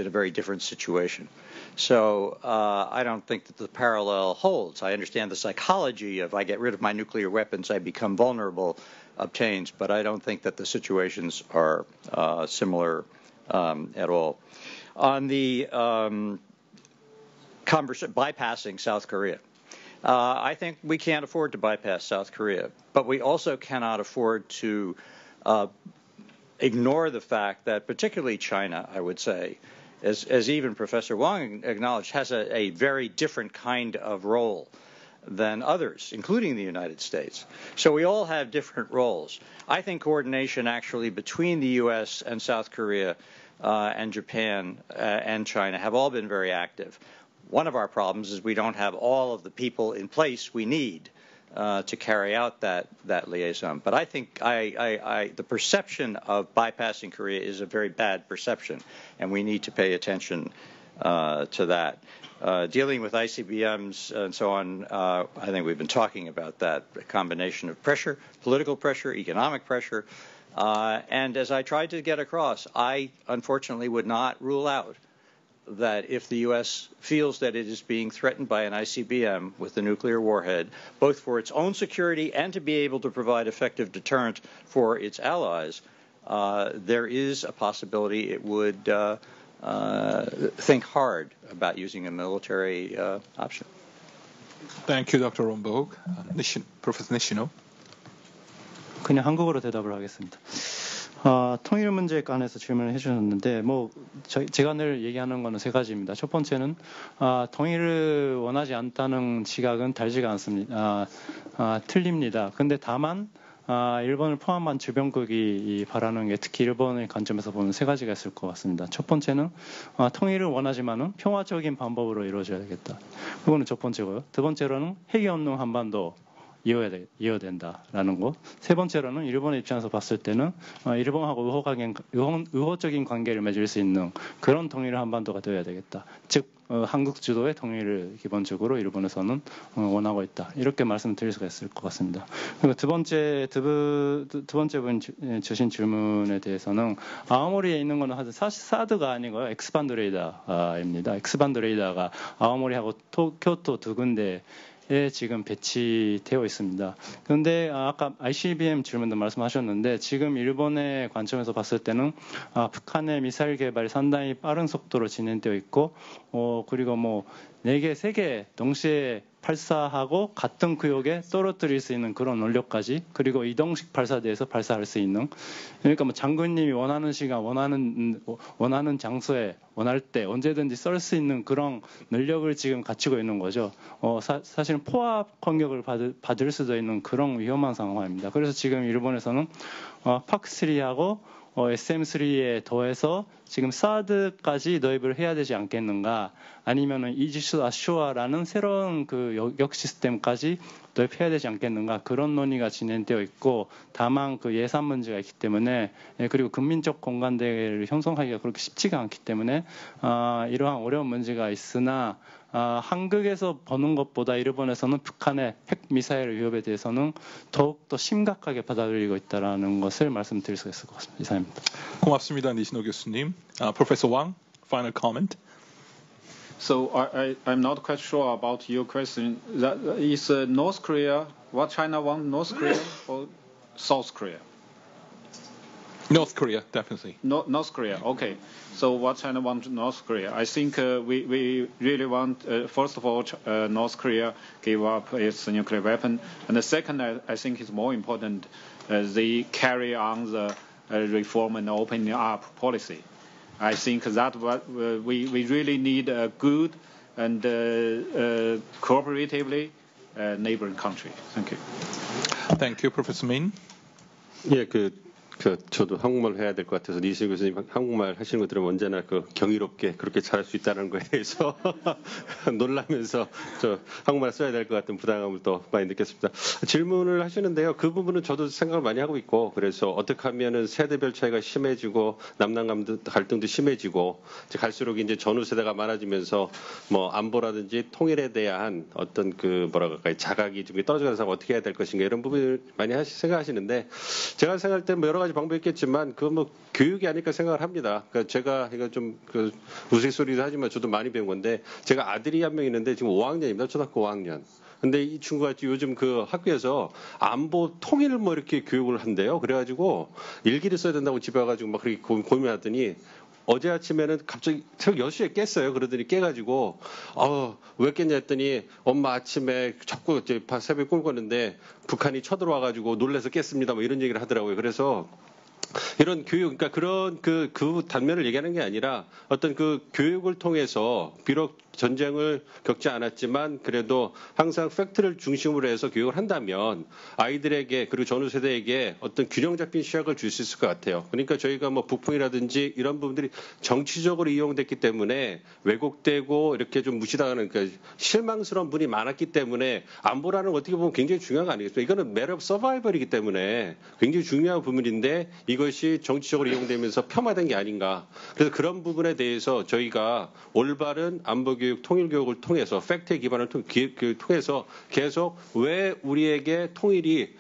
very different situation. So I don't think that the parallel holds. I understand the psychology of I get rid of my nuclear weapons, I become vulnerable, obtains, but I don't think that the situations are similar at all. On the bypassing South Korea, I think we can't afford to bypass South Korea, but we also cannot afford to ignore the fact that particularly China, I would say, as even Professor Wang acknowledged, has a very different kind of role than others, including the United States. So we all have different roles. I think coordination actually between the U.S. and South Korea and Japan and China have all been very active. One of our problems is we don't have all of the people in place we need to carry out that liaison. But I think the perception of bypassing Korea is a very bad perception, and we need to pay attention to that. Dealing with ICBMs and so on, I think we've been talking about that, a combination of pressure, political pressure, economic pressure. And as I tried to get across, I unfortunately would not rule out that if the U.S. feels that it is being threatened by an ICBM with a nuclear warhead, both for its own security and to be able to provide effective deterrent for its allies, there is a possibility it would think hard about using a military option. Thank you, Dr. Rombo. Professor Nishino. 그냥 한국어로 대답을 하겠습니다. 통일 문제에 관해서 질문을 해주셨는데, 제가 늘 얘기하는 거는 세 가지입니다. 첫 번째는 통일을 원하지 않다는 지각은 달지가 않습니다. 틀립니다. 근데 다만 일본을 포함한 주변국이 바라는 게 특히 일본의 관점에서 보면 세 가지가 있을 것 같습니다. 첫 번째는 통일을 원하지만은 평화적인 방법으로 이루어져야 되겠다. 그거는 첫 번째고요. 두 번째로는 핵이 없는 한반도 이어야 된다라는 거. 세 번째로는 일본의 입장에서 봤을 때는 일본하고 의호적인 관계를 맺을 수 있는 그런 통일의 한반도가 되어야 되겠다. 즉 한국 주도의 통일을 기본적으로 일본에서는 원하고 있다. 이렇게 말씀드릴 수가 있을 것 같습니다. 그리고 두 번째 분 주신 질문에 대해서는 아오모리에 있는 거는 사실 사드가 아니고요. 엑스반드 레이더입니다. 엑스반드 레이더가 아오모리하고 교토 두 군데 지금 배치되어 있습니다. 그런데 아까 ICBM 질문도 말씀하셨는데 지금 일본의 관점에서 봤을 때는 북한의 미사일 개발이 상당히 빠른 속도로 진행되어 있고 그리고 뭐 4개, 3개 동시에 발사하고 같은 구역에 떨어뜨릴 수 있는 그런 원력까지 그리고 이동식 발사대에서 발사할 수 있는 그러니까 뭐 장군님이 원하는 시간 원하는 장소에 원할 때 언제든지 쓸 수 있는 그런 능력을 지금 갖추고 있는 거죠. 사실은 포압 공격을 받을 수도 있는 그런 위험한 상황입니다. 그래서 지금 일본에서는 팍3하고 SM3에 더해서 지금 사드까지 도입을 해야 되지 않겠는가 아니면은 이지스 아슈아라는 새로운 그 여격 시스템까지 도입해야 되지 않겠는가 그런 논의가 진행되어 있고 다만 그 예산 문제가 있기 때문에 그리고 국민적 공감대를 형성하기가 그렇게 쉽지가 않기 때문에 이러한 어려운 문제가 있으나 한국에서 보는 것보다 일본에서는 북한의 핵 미사일 위협에 대해서는 더욱더 심각하게 받아들이고 있다는 것을 말씀드릴 수 있을 것 같습니다. 이상입니다. 고맙습니다, 니시노 교수님. Professor Wang, final comment. So I'm not quite sure about your question. That is North Korea, what China wants, North Korea or South Korea? North Korea, definitely. North Korea, okay. So what China wants North Korea? I think we really want, first of all, North Korea give up its nuclear weapon. And the second, I think is more important, they carry on the reform and opening up policy. I think that what we really need a good and cooperatively neighboring country. Thank you. Thank you, Professor Min. 예, 저도 한국말 해야 될 것 같아서 니신 교수님 한국말 하시는 거 들으면 언제나 경이롭게 그렇게 잘할 수 있다는 거에 대해서 놀라면서 저 한국말 써야 될 것 같은 부담감을 또 많이 느꼈습니다. 질문을 하시는데요. 그 부분은 저도 생각을 많이 하고 있고 그래서 어떻게 하면은 세대별 차이가 심해지고 남남 갈등도 심해지고 이제 갈수록 이제 전후 세대가 많아지면서 뭐 안보라든지 통일에 대한 어떤 자각이 좀 떨어져가는 상황 어떻게 해야 될 것인가 이런 부분을 많이 생각하시는데 제가 생각할 때 뭐 여러 가지 방법이 있겠지만 그건 교육이 아닐까 생각을 합니다. 그러니까 제가 이거 좀 우스갯소리도 하지만 저도 많이 배운 건데 제가 아들이 한 명 있는데 지금 5학년입니다. 초등학교 5학년. 근데 이 친구가 요즘 학교에서 안보 통일을 이렇게 교육을 한대요. 그래가지고 일기를 써야 된다고 집에 와가지고 막 그렇게 고민하더니 어제 아침에는 갑자기 새벽 6시에 깼어요. 그러더니 깨가지고 왜 깼냐 했더니 엄마 아침에 자꾸 새벽에 꿈 꿨는데 북한이 쳐들어와가지고 놀라서 깼습니다. 뭐 이런 얘기를 하더라고요. 그래서 이런 교육, 그러니까 그런 그 단면을 얘기하는 게 아니라 어떤 교육을 통해서 비록 전쟁을 겪지 않았지만 그래도 항상 팩트를 중심으로 해서 교육을 한다면 아이들에게 그리고 전후 세대에게 어떤 균형 잡힌 시각을 줄 수 있을 것 같아요. 그러니까 저희가 북풍이라든지 이런 부분들이 정치적으로 이용됐기 때문에 왜곡되고 이렇게 좀 무시당하는 실망스러운 분이 많았기 때문에 안보라는 어떻게 보면 굉장히 중요한 거 아니겠습니까? 이거는 matter of survival이기 때문에 굉장히 중요한 부분인데 이것이 정치적으로 이용되면서 폄하된 게 아닌가. 그래서 그런 부분에 대해서 저희가 올바른 안보교육 통일교육을 통해서 팩트에 기반을 통해서 계속 왜 우리에게 통일이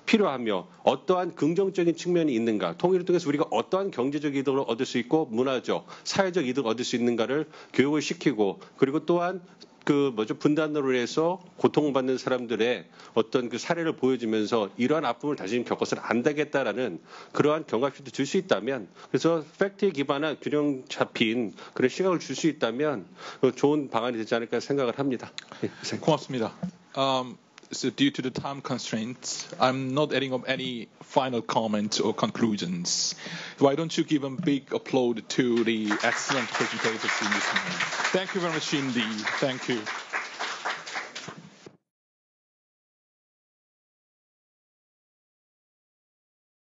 필요하며 어떠한 긍정적인 측면이 있는가, 통일을 통해서 우리가 어떠한 경제적 이득을 얻을 수 있고 문화적, 사회적 이득을 얻을 수 있는가를 교육을 시키고 그리고 또한 분단으로 해서 고통받는 사람들의 어떤 사례를 보여주면서 이러한 아픔을 다시는 겪어서는 안 되겠다라는 그러한 경각심도 줄 수 있다면 그래서 팩트에 기반한 균형 잡힌 그런 시각을 줄 수 있다면 좋은 방안이 되지 않을까 생각을 합니다. 고맙습니다. So due to the time constraints, I'm not adding up any final comments or conclusions. Why don't you give a big applause to the excellent presentators in this morning? Thank you very much indeed. Thank you.